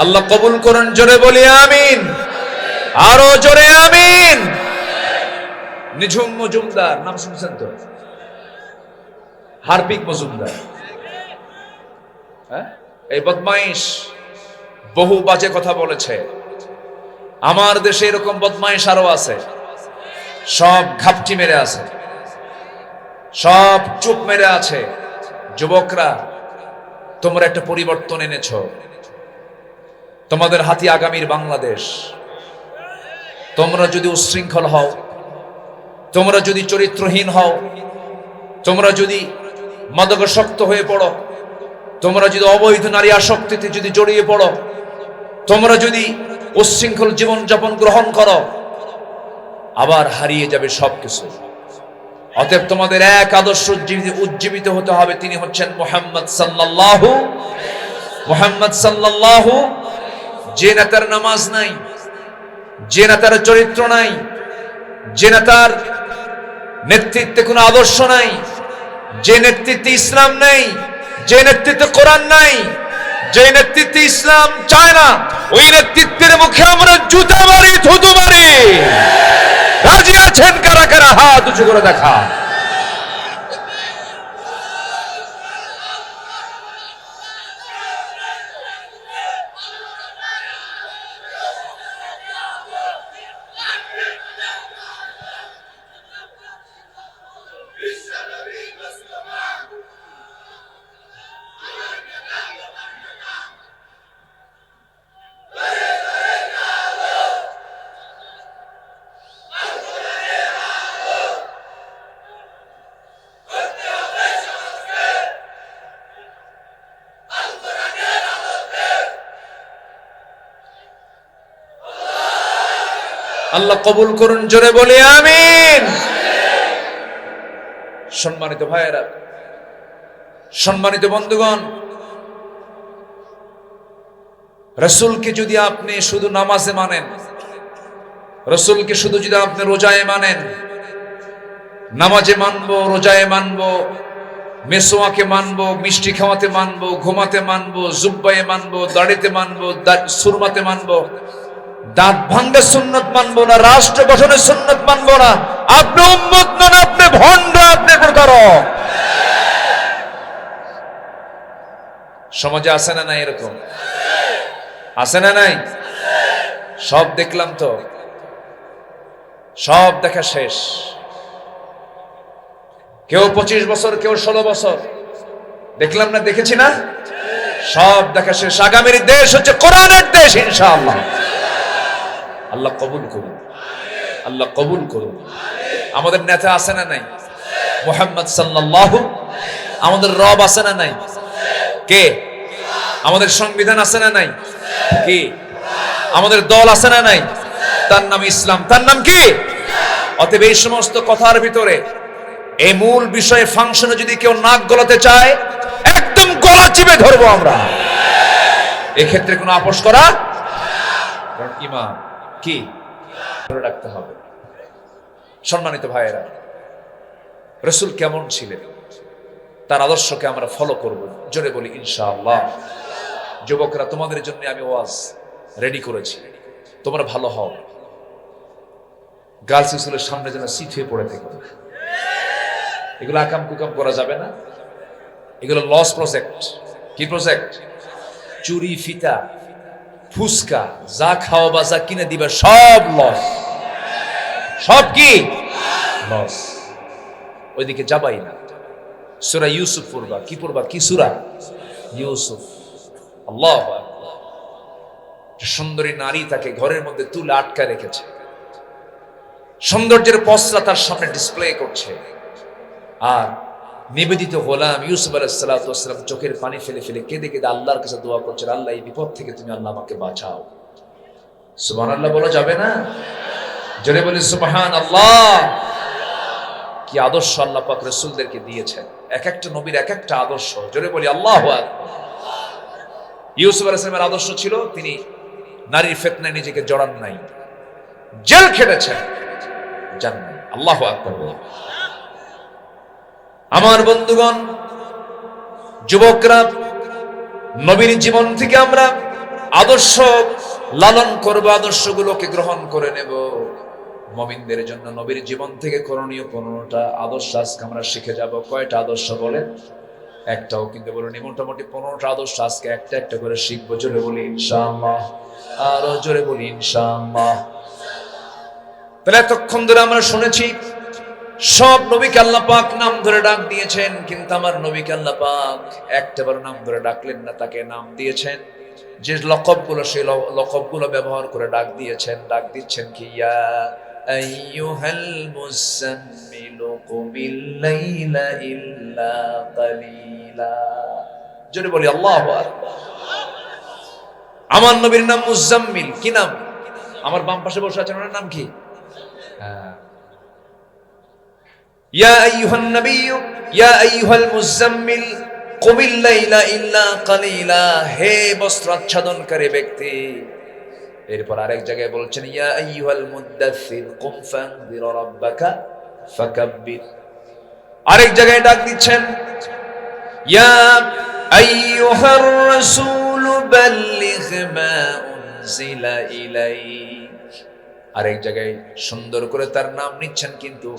আল্লাহ কবুল করুন, জোরে বলি আমিন, আরো জোরে আমিন। নিঝুম মজুমদার নাম শুনছেন তো? হার্পিক মজুমদার, হ্যাঁ, এই বদমাইশ বহু বাজে কথা বলেছে। আমার দেশে এরকম বদমাইশ আরো আছে, সব ঘাপটি মেরে আছে, সব চুপ মেরে আছে। যুবকরা, তোমরা একটা পরিবর্তন এনেছো, তোমাদের হাতে আগামীর বাংলাদেশ। তোমরা যদি উচ্ছৃঙ্খল হও, তোমরা যদি চরিত্রহীন হও, তোমরা যদি মাদকাসক্ত হয়ে পড়ো, তোমরা যদি অবৈধ নারী আসক্তিতে যদি জড়িয়ে পড়ো, তোমরা যদি উচ্ছৃঙ্খল জীবনযাপন গ্রহণ করো, আবার হারিয়ে যাবে সবকিছু। অতএব তোমাদের এক আদর্শ উজ্জীবিত হতে হবে, তিনি হচ্ছেন মুহাম্মদ সাল্লাল্লাহু। যে নেতার নামাজ নাই, যে নেতার চরিত্র নাই, যে নেতার নেতৃত্বে কোনো আদর্শ নাই, যে নেতৃত্বে ইসলাম নেই, যে নেতৃত্বে কোরআন নাই, যে নেতৃত্বে ইসলাম চায় না, ওই নেতৃত্বের মুখে আমরা জুতা মারি, থুতু মারি। রাজি আছেন কারা কারা? হাত উঁচু করে দেখা। আল্লাহ কবুল করুন, জোরে বলি আমিন। সম্মানিত ভাইয়েরা, সম্মানিত বন্ধুগণ, রাসূলকে যদি আপনি শুধু নামাজে মানেন, রাসূলকে শুধু যদি আপনি রোজায় মানেন, নামাজে মানবো, রোজায় মানবো, মেসোয়াকে মানবো, মিষ্টি খাওয়াতে মানবো, ঘুমাতে মানবো, জুব্বায়ে মানবো, দাড়িতে মানবো, সুরমাতে মানবো, দাঁত ভাঙ্গা সুন্নত মানবো না, রাষ্ট্র গঠনের সুন্নত মানবো না, আপনি উম্মত নন, আপনি ভণ্ড, আপনি প্রতারক। সমাজে আছে না নাই? এরকম আছে না নাই? সব দেখলাম তো, সব দেখা শেষ। কেউ 25 বছর, কেউ 16 বছর, দেখলাম না, দেখেছি না, সব দেখা শেষ। আগামীর দেশ হচ্ছে কোরআনের দেশ ইনশাআল্লাহ। আল্লাহ কবুল করুন, আল্লাহ কবুল করুন। আমাদের নেতা আছে না নাই? মুহাম্মদ সাল্লাল্লাহু। আমাদের রব আছে না নাই? কে? আমাদের সংবিধান আছে না নাই? কি? আমাদের দল আছে না নাই? তার নাম ইসলাম। তার নাম কি? অতএব এই সমস্ত কথার ভিতরে এই মূল বিষয়ে ফাংশনে যদি কেউ নাক গলাতে চায়, একদম গলা চিপে ধরবো আমরা। এক্ষেত্রে কোনো আপোষ করা, কারণ ইমান কি ধরে রাখতে হবে। সম্মানিত ভাইয়েরা, রাসূল কেমন ছিলেন, তার আদর্শকে আমরা ফলো করব। জোরে বলি ইনশাআল্লাহ। যুবকরা, তোমাদের জন্য আমি ওয়াজ রেডি করেছি, তোমরা ভালো হও। গার্লস স্কুলের সামনে যেন সিট হয়ে পড়ে থেকে, এগুলো আকাম কুকাম করা যাবে না। এগুলো লস প্রজেক্ট। কি প্রজেক্ট? চুরি, ফিতা, ফুসকা, যা খাওয়া বা যা কিনে দিবা সব লস। সব কি লস। ওইদিকে যাবাই না। সূরা ইউসুফ পড়বা। কি পড়বা? কি সূরা? ইউসুফ। আল্লাহু আকবার। সুন্দরী নারী তাকে ঘরের মধ্যে তুলে আটকা রেখেছে, সৌন্দর্যের পসরা তার সামনে ডিসপ্লে করছে, আর নিবেদিত গোলাম ইউসুফ আলাইহিস সালাতু ওয়াস সালাম চোখের পানি ফেলে ফেলে কেঁদে কেঁদে আল্লাহর কাছে দোয়া করছেন, আল্লাহ এই বিপদ থেকে তুমি আল্লাহ আমাকে বাঁচাও। সুবহানাল্লাহ বলা যাবে না? জোরে বলি সুবহানাল্লাহ। কি আদর্শ আল্লাহ পাক রাসূলদেরকে দিয়েছেন, এক একটা নবীর এক একটা আদর্শ। জোরে বলি আল্লাহু আকবার। ইউসুফ আলাইহিস সালামের আদর্শ ছিল তিনি নারীর ফিতনায় নিজেকে জড়ান নাই, জেল খেটেছেন, জান নাই। আল্লাহু আকবার। আমার বন্ধুগণ, যুবকরা, নবীর জীবন থেকে আমরা আদর্শ লালন করব, আদর্শগুলোকে গ্রহণ করে নেব। মুমিনদের জন্য নবীর জীবন থেকে করণীয় 15টা আদর্শ আজকে আমরা শিখে যাব। কয়টা আদর্শ বলেন? একটাও কিন্তু বলিনি, মোটামুটি 15টা আদর্শ আজকে একটা একটা করে শিখবো। জোরে বলি ইনশাআল্লাহ। আরো জোরে বলি ইনশাআল্লাহ। তাহলে এতক্ষণ ধরে আমরা শুনেছি সব নবীকে আল্লাহ পাক নাম ধরে ডাক দিয়েছেন, কিন্তু আমার নবীকে আল্লাহ পাক একটাবার নাম ধরে ডাকলেন না। তাকে নাম দিয়েছেন যে লকবগুলো, সেই লকবগুলো ব্যবহার করে ডাক দিয়েছেন। ডাক দিচ্ছেন কি? ইয়া আইয়ুহাল মুযাম্মিলু কুমিল লাইলা ইল্লা কালিলা। জোরে বলি আল্লাহু আকবার। আমার নবীর নাম মুযাম্মিল। কি নাম? আমার বাম পাশে বসে আছেন, ওনার নাম কি? ইয়া আইয়ুহান নাবিয়্যু ইয়া আইয়ুহাল মুযাম্মিল কুমিল লাইলা ইল্লা কালিলা। হে বস্ত্র আচ্ছাদনকারী ব্যক্তি। এরপর আরেক জায়গায় বলছেন ইয়া আইয়ুহাল মুদ্দাথির কুম ফানযির রাব্বাকা ফাকাব্বির। আরেক জায়গায় ডাক দিচ্ছেন ইয়া আইয়ুহার রাসূল বাল্লিগ মা উনজিলা ইলাইক। আরেক জায়গায় সুন্দর করে তার নাম নিচ্ছেন, কিন্তু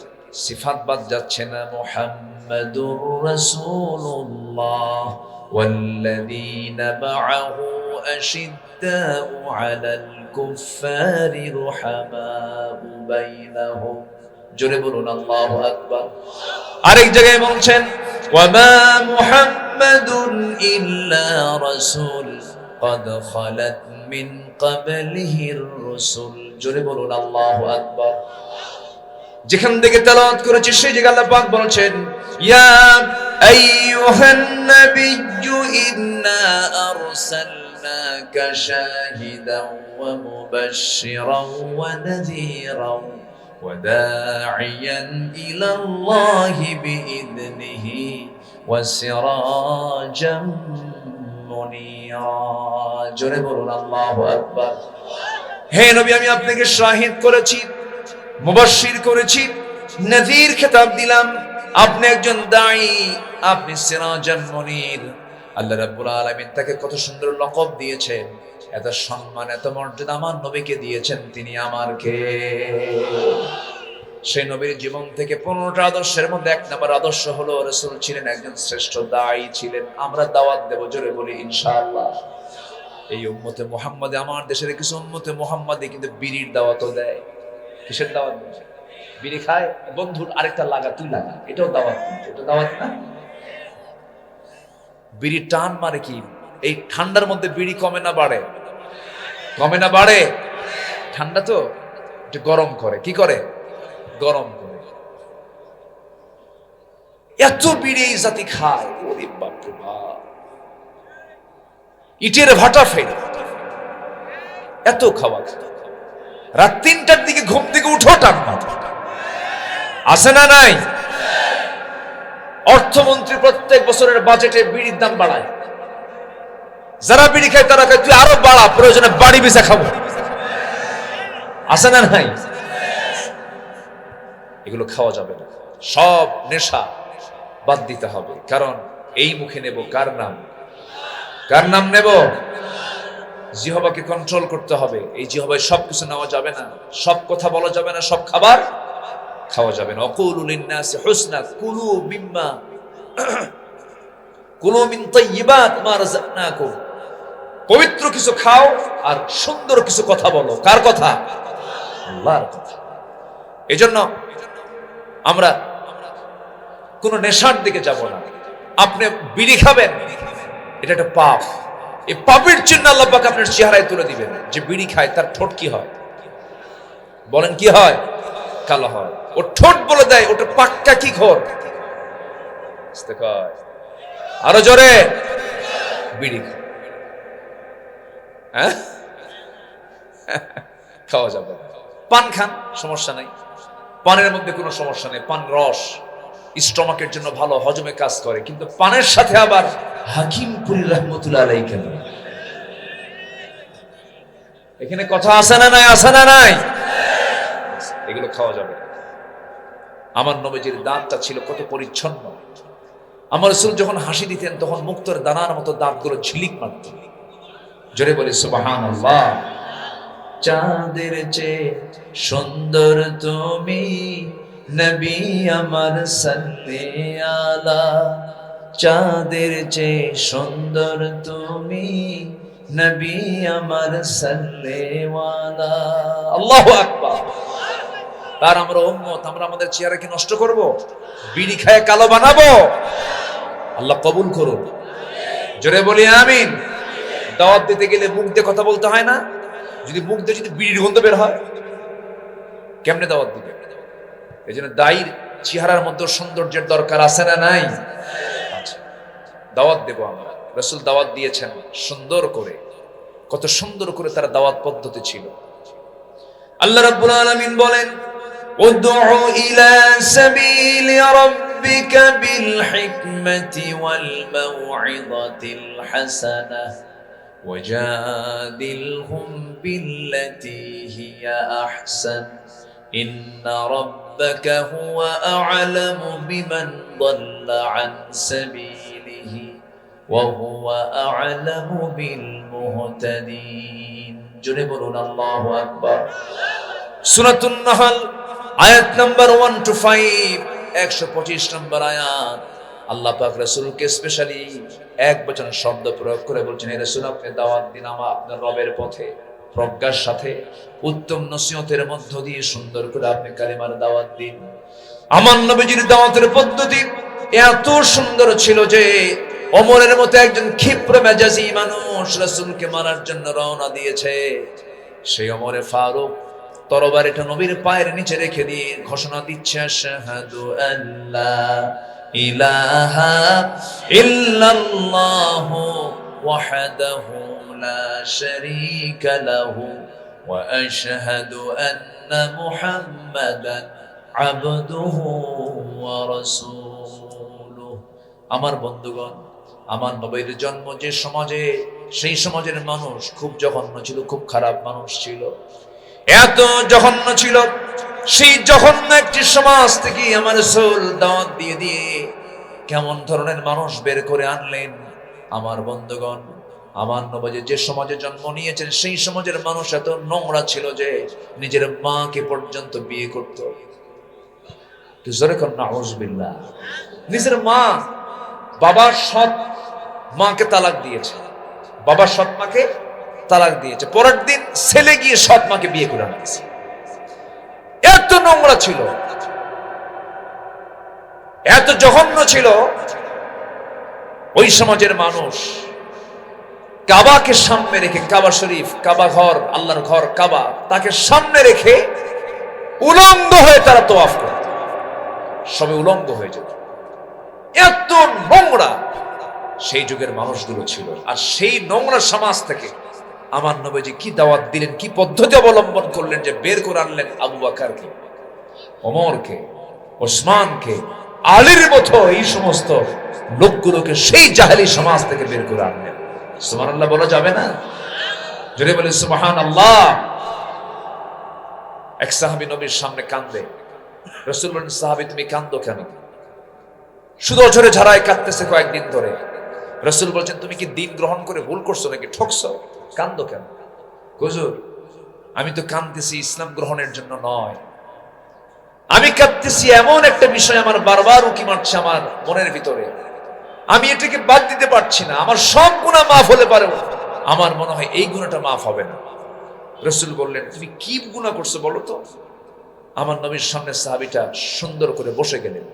সিফাত বাদ যাচ্ছে না। মুহাম্মাদুর রাসূলুল্লাহ ওয়াল্লাযীনা মাআহু আশিদ্দাউ আলাল কুফফারি রুহামাউ বাইনাহুম। জোরে বলুন আল্লাহু আকবার। আরেক জায়গায় বলছেন ওয়া মা মুহাম্মাদুন ইল্লা রাসূল قد خلت من قبله الرسل। জোরে বলুন আল্লাহু আকবার। যেখান থেকে তেলাওয়াত করেছি সেই জায়গায় আল্লাহ পাক বলছেন ইয়া আইয়ুহান নাবিয়্যু ইন্না আরসালনাকা শাহিদাও ওয়া মুবাশশিরাও ওয়া নাযীরাও ওয়া দা'iয়ান ইলাল্লাহি বিইذনিহি ওয়া সিরাজাম মুনীরা। জোরে বলুন আল্লাহু আকবার। হে নবী, আমি আপনাকে শাহিদ করেছি, মুবাশশির করেছি, নাযীর খেতাব দিলাম। আপনি একজন দাঈ, আপনি সিরাজাম মুনীর। আল্লাহ রাব্বুল আলামিন তাকে কত সুন্দর লকব দিয়েছেন, এত সম্মান, এত মর্যাদা আমার নবীকে দিয়েছেন। তিনি আমার কে? সেই নবীর জীবন থেকে 15টা আদর্শের মধ্যে 1 নম্বর আদর্শ হলো রাসূল ছিলেন একজন শ্রেষ্ঠ দাঈ ছিলেন। আমরা দাওয়াত দেব, জোরে বলি ইনশাআল্লাহ। এই উম্মতে মুহাম্মাদে, আমার দেশের কিছু উম্মতে মুহাম্মাদে কিন্তু বিড়ির দাওয়াতও দেয়। কিসের দাওয়াত? বিড়ি খায়, বন্ধুর আরেকটা লাগা, তুই লাগা, এটাও দাওয়াত। এটা দাওয়াত না? বিড়ি টান মারে কি? এই ঠান্ডার মধ্যে বিড়ি কমে না বাড়ে? কমে না বাড়ে? ঠান্ডা তো একটু গরম করে। কি করে? গরম করে। এত বিড়ি এই জাতি খায়, ওরে বাপ রে বাপ। ইটের ভাটা ফেলে এত খাওয়া। রাত 3টার দিকে ঘুম থেকে উঠো টান মাথা, আছে না নাই? অর্থমন্ত্রী প্রত্যেক বছরের বাজেটে বিড়ির দাম বাড়ায়। যারা বিড়ি খায় তারা খায় তুই আরো বাড়া, প্রয়োজনে বাড়ি বেচা খাবো, আছে না নাই? এগুলো খাওয়া যাবে না। সব নেশা বাদ দিতে হবে। কারণ এই মুখে নেব কার নাম? কার নাম নেব? জিহ্বাকে কন্ট্রোল করতে হবে। এই জিহ্বায় সবকিছু নেওয়া যাবে না, সব কথা বলা যাবে না, সব খাবার খাওয়া যাবে না। অকুলু লিন্নাসি হুসনা কুলু মিম্মা কুলু মিন তাইয়্যিবাত মা রাযাকনাকুম। পবিত্র কিছু খাও আর সুন্দর কিছু কথা বলো। কার কথা? আল্লাহর কথা। এজন্য আমরা কোন নেশার দিকে যাব না। আপনি বিড়ি খাবেন, এটা একটা পাপ। এই পাপের চিহ্ন আল্লাহ পাক আপনার চেহারায় তুলে দিবেন। যে বিড়ি খায় তার ঠোঁট কি হয় বলেন? কি হয়? কালো হয়। ও ঠোঁট বলে দেয় ওটা পাক্কা কি খোর। আরো জোরে, বিড়ি হ্যাঁ খাওয়া যাবে। পান খান, সমস্যা নাই, পানের মধ্যে কোনো সমস্যা নেই। পান রস স্টমাকের জন্য ভালো, হজমে কাজ করে। কিন্তু পানের সাথে আবার হাকিমপুরি রাহমাতুল্লাহ আলাইহি কেন? এখানে কথা আছে না নাই? আছে না নাই? এগুলো খাওয়া যাবে না। আমার নবীজির দাঁতটা ছিল কত পরিচ্ছন্ন। আমার রাসূল যখন হাসি দিতেন তখন মুক্তোর দানার মতো দাঁতগুলো ঝিলিক মারত। জোরে বলি সুবহানাল্লাহ। চাঁদের চেয়ে সুন্দর তুমি নবী আমার সাল্লে আলা। চাঁদের চেয়ে সুন্দর তুমি নবী আমার সাল্লে ওয়ালা। আল্লাহু আকবার। তার আমরা উম্মত, আমরা আমাদের চেহারা কি নষ্ট করব? বিড়ি খায় কালো বানাবো? আল্লাহ কবুল করুন। জোরে বলি আমিন। দাওয়াত দিতে গেলে মুখ দিয়ে কথা বলতে হয় না? যদি মুখ দিয়ে যদি বিড়ির গন্ধ বের হয় কেমনে দাওয়াত দিবে? এই জন্য দায়ীর চেহারার মধ্যে সৌন্দর্যের দরকার আছে না নাই? আচ্ছা, দাওয়াত দেব আমরা। রাসূল দাওয়াত দিয়েছেন সুন্দর করে, কত সুন্দর করে তার দাওয়াত পদ্ধতি ছিল। আল্লাহ রাব্বুল আলামিন বলেন, উদউ ইলা সাবিলি রাব্বিকা বিল হিকমাতি ওয়াল মাউইযাতিল হাসানাহ ওয়াজাদিলহুম বিল্লাতী হিয়া আহসান ইন্না রাব্বাকা হুয়া আ'লামু বিমান দাল্লা আন সাবিলিহি ওয়া হুয়া আ'লামু বিল মুহতাদিন। জোরে বলুন আল্লাহু আকবার। সূরাতুন নাহল আয়াত নাম্বার 1 to 5, 125 নম্বর আয়াত। আল্লাহ পাক রাসূলকে স্পেশালি এক বচন শব্দ প্রয়োগ করে বলছেন, হে রাসূল আপনি দাওয়াত দিন আপনার রবের পথে, প্রজ্ঞার সাথে, উত্তম নসিহতের মধ্য দিয়ে সুন্দর করে আপনি কালিমার দাওয়াত দিন। আমার নবীজির দাওয়াতের পদ্ধতি এত সুন্দর ছিল যে ওমরের মতো একজন ক্ষিপ্র মেজাজি মানুষ রাসূলকে মারার জন্য রওনা দিয়েছে। সেই ওমরে ফারুক তরবারিটা নবীর পায়ের নিচে রেখে দিয়ে ঘোষণা দিচ্ছে, আশহাদু আল্লা ইলাহা ইল্লাল্লাহু ওয়াহদাহু লা শারীকা লাহু ওয়া আশহাদু আন্না মুহাম্মাদান আবদুহু ওয়া রাসূলুহু। আমার বন্ধুগণ, আমার নবীর জন্ম যে সমাজে, সেই সমাজের মানুষ খুব জঘন্য ছিল, খুব খারাপ মানুষ ছিল। এত জঘন্য ছিল, সেই জঘন্য একটি সমাজ থেকে আমার রাসূল দাওয়াত দিয়ে দিয়ে কেমন ধরনের মানুষ বের করে আনলেন। আমার বন্ধুগণ, আমার নবী যে সমাজে জন্ম নিয়েছেন সেই সমাজের মানুষ এত নোংরা ছিল যে নিজের মাকে পর্যন্ত বিয়ে করত। জোরে কর নাউযুবিল্লাহ। নিজের মা, বাবার সৎ মাকে তালাক দিয়েছে, বাবার সৎ মাকে তালাক দিয়েছে, পরের দিন ছেলে গিয়ে সৎ মাকে বিয়ে করে আনতেছে। এত নোংরা ছিল, এত জঘন্য ছিল ওই সমাজের মানুষ। কাবাকে সামনে রেখে, কাবা শরীফ, কাবা ঘর, আল্লাহর ঘর কাবা, তাকে সামনে রেখে উলঙ্গ হয়ে তারা তওয়াফ করত, সবে উলঙ্গ হয়ে যেত। এত নোংরা, সেই যুগের মানুষগুলো ছিল। আর সেই নোংরা সমাজ থেকে আমার নবীজি কি দাওয়াত দিলেন, কি পদ্ধতি অবলম্বন করলেন যে বের করে আনলেন আবু বকরকে, ওমরকে, ওসমানকে, আলীর মতো এই সমস্ত লোকগুলোকে সেই জাহেলি সমাজ থেকে বের করে আনলেন। সুবহানাল্লাহ বলা যাবে না? জোরে বলে সুবহানাল্লাহ। এক সাহাবী নবীর সামনে কান্দে। রাসূল বলেন, সাহাবী তুমি কান্দো কেন? শুধু অঝরে ঝাড়ায় কাঁদতেছে কয়েকদিন ধরে। রাসূল বলছেন, তুমি কি দিন গ্রহণ করে ভুল করছো নাকি ঠকছো? কান্দো কেন? হুজুর, আমি তো কাঁদতেছি ইসলাম গ্রহণের জন্য নয়, আমি কাঁদতেছি এমন একটা বিষয় আমার বারবার উকি মারছে আমার মনের ভিতরে, আমি এটাকে বাদ দিতে পারছি না। আমার সব গুনাহ মাফ হলে পারে, আমার মনে হয় এই গুনাহটা মাফ হবে না। রাসূল বললেন, তুমি কি গুনাহ করছো বলো তো? আমার নবীর সামনে সাহাবীটা সুন্দর করে বসে গেলেন।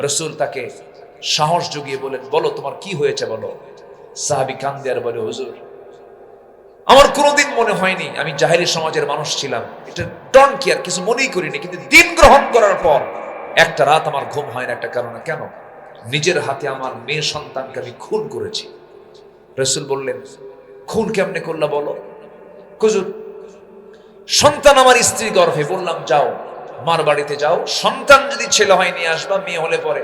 রাসূল তাকে সাহস জুগিয়ে বলেন, বলো তোমার কি হয়েছে বলো। সাহাবী কান্দে আর বলে, হুজুর, আমার কোনোদিন মনে হয়নি আমি জাহেলি সমাজের মানুষ ছিলাম, এটা ডোন্ট কেয়ার, কিছু মনেই করিনি, কিন্তু দিন গ্রহণ করার পর একটা রাত আমার ঘুম হয় না একটা কারণে। কেন? নিজের হাতে আমার মেয়ে সন্তানকে আমি খুন করেছি। রাসূল বললেন, খুন কেমনে করলা বলো? হুজুর, সন্তান আমার স্ত্রী গর্ভে, বললাম যাও মার বাড়িতে যাও, সন্তান যদি ছেলে হয় নিয়ে আসবা, মেয়ে হলে পরে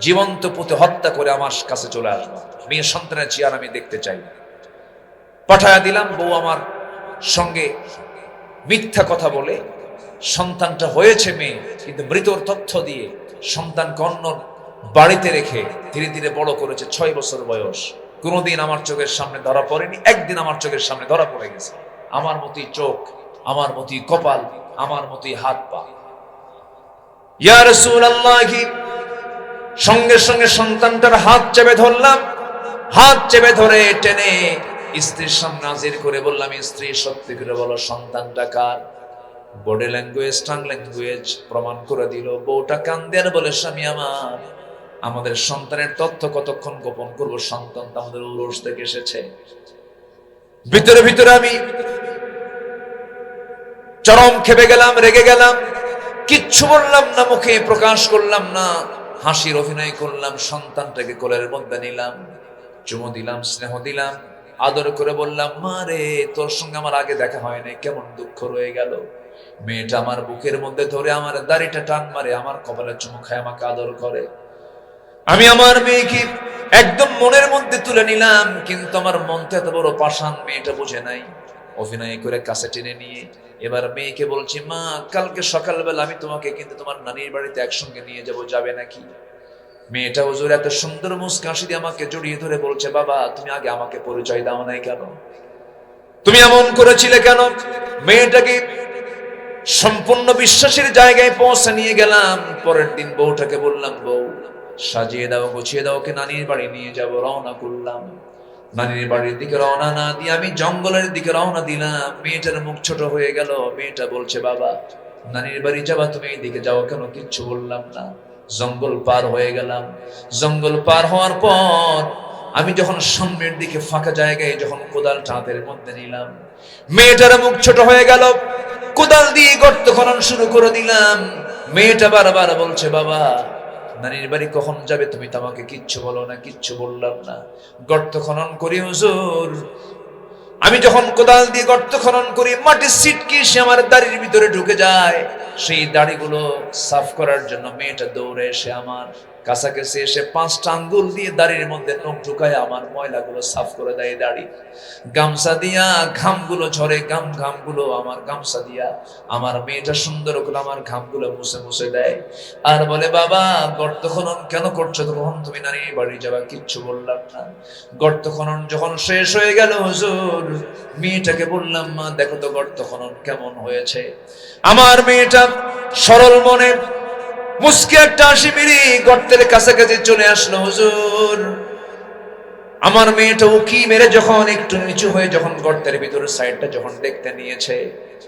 জীবন্ত পুঁতে হত্যা করে আমার কাছে চলে আসবা, মেয়ে সন্তানের চেয়ার আমি দেখতে চাই। পাঠায়া দিলাম। বউ আমার সঙ্গে মিথ্যা কথা বলে সন্তানটা হয়েছে মেয়ে, কিন্তু মৃতর তথ্য দিয়ে সন্তানকে অন্য বাড়িতে রেখে ধীরে ধীরে বড় করেছে। 6 বছর বয়স। কোনোদিন আমার চোখের সামনে ধরা পড়েনি, একদিন আমার চোখের সামনে ধরা পড়ে গেছে। আমার মতোই চোখ, আমার মতোই কপাল, আমার মতোই হাত পা। ইয়া রাসূলুল্লাহ, সঙ্গে সঙ্গে সন্তানটার হাত চেপে ধরলাম, হাত চেপে ধরে টেনে স্ত্রীর সামনে হাজির করে বললাম, স্ত্রী সত্যি করে বলো সন্তানটা কার? বডি ল্যাঙ্গুয়েজ, টাং ল্যাঙ্গুয়েজ প্রমাণ করে দিল। বউটা কান্দে আর বলে, স্বামী আমার, আমাদের সন্তানের তথ্য কতক্ষণ গোপন করব, সন্তান তো আমাদের উরস থেকে এসেছে। ভিতরে ভিতরে আমি চরম খেপে গেলাম, রেগে গেলাম, কিচ্ছু বললাম না, মুখে প্রকাশ করলাম না, হাসির অভিনয় করলাম। সন্তানটাকে কোলের মধ্যে নিলাম, চুমু দিলাম, স্নেহ দিলাম, আদর করে বললাম, মা রে, তোর সঙ্গে আমার আগে দেখা হয় নাই, কেমন দুঃখ রয়ে গেল। মেয়েটা আমার বুকের মধ্যে ধরে আমার দাড়িটা টান মারে, আমার কপালে চুমু খায়, আমাকে আদর করে। আমি আমার মেয়েকে একদম মনের মধ্যে তুলে নিলাম, কিন্তু আমার মনটা এত বড় পাষাণ, মেয়েটা বুঝে নাই। অভিনয় করে কাছে টেনে নিয়ে এবার মেয়েকে বলছি, মা, কালকে সকালবেলা আমি তোমাকে কিন্তু তোমার নানির বাড়িতে একসঙ্গে নিয়ে যাব, যাবে নাকি? মেয়েটা হুজুর এত সুন্দর মুস্কান হাসি দিয়ে আমাকে জড়িয়ে ধরে বলছে, বাবা, তুমি আগে আমাকে পরিচয় দাও নাই কেন? তুমি এমন করেছিলে কেন? মেয়েটাকে সম্পূর্ণ বিশ্বাসের জায়গায় পৌঁছে নিয়ে গেলাম। পরের দিন বউটাকে বললাম, বউ, সাজিয়ে দাও, গুছিয়ে দাও, ওকে নানির বাড়ি নিয়ে যাব। রওনা করলাম। নানির বাড়ির দিকে রওনা না দিয়ে আমি জঙ্গলের দিকে রওনা দিলাম। মেয়েটার মুখ ছোট হয়ে গেল। মেয়েটা বলছে, বাবা, নানির বাড়ি যাবা, তুমি এই দিকে যাও কেন? কিচ্ছু বললাম না। জঙ্গল পার হয়ে গেলাম। জঙ্গল পার হওয়ার পর আমি যখন সামনের দিকে ফাঁকা জায়গায় যখন কোদালটা হাতের মধ্যে নিলাম, মেয়েটার মুখ ছোট হয়ে গেল। কোদাল দিয়ে গর্ত খনন শুরু করে দিলাম। মেয়েটা বারবার বলছে, বাবা, নানির বাড়ি কখন যাবে? তুমি তো আমাকে কিচ্ছু বলো না। কিচ্ছু বললাম না। গর্ত খনন করি হুজুর। আমি যখন কোদাল দিয়ে গর্ত খনন করি, মাটির ছিটকে এসে আমার দাড়ির ভিতরে ঢুকে যায়। সেই দাড়িগুলো সাফ করার জন্য মেয়েটা দৌড়ে এসে আমার কাছাকাছি এসে 5টা আঙ্গুল দিয়ে দাড়ির মধ্যে নখ ঢুকায় আমার ময়লাগুলো সাফ করে দেয়। দাড়ি গামছা দিয়া ঘামগুলো ঝরে, ঘামগুলো আমার গামছা দিয়া আমার মেয়েটা সুন্দর করে আমার ঘামগুলো মুছে মুছে দেয়। আর বলে, বাবা, গর্ত খনন কেন করছো? তখন তুমি নানির বাড়ি যাবা। কিচ্ছু বললাম না। গর্ত খনন যখন শেষ হয়ে গেল হুজুর, মেয়েটাকে বললাম, মা, দেখো তো গর্ত খনন কেমন হয়েছে। আমার মেয়েটা সরল মনে মুস্কি একটা হাসি মেরে গর্তের কাছাকাছি চলে আসলো। হুজুর, আমার মেয়েটা উকি মেরে যখন একটু নিচু হয়ে যখন গর্তের ভিতরে সাইডটা যখন দেখতে নিয়েছে,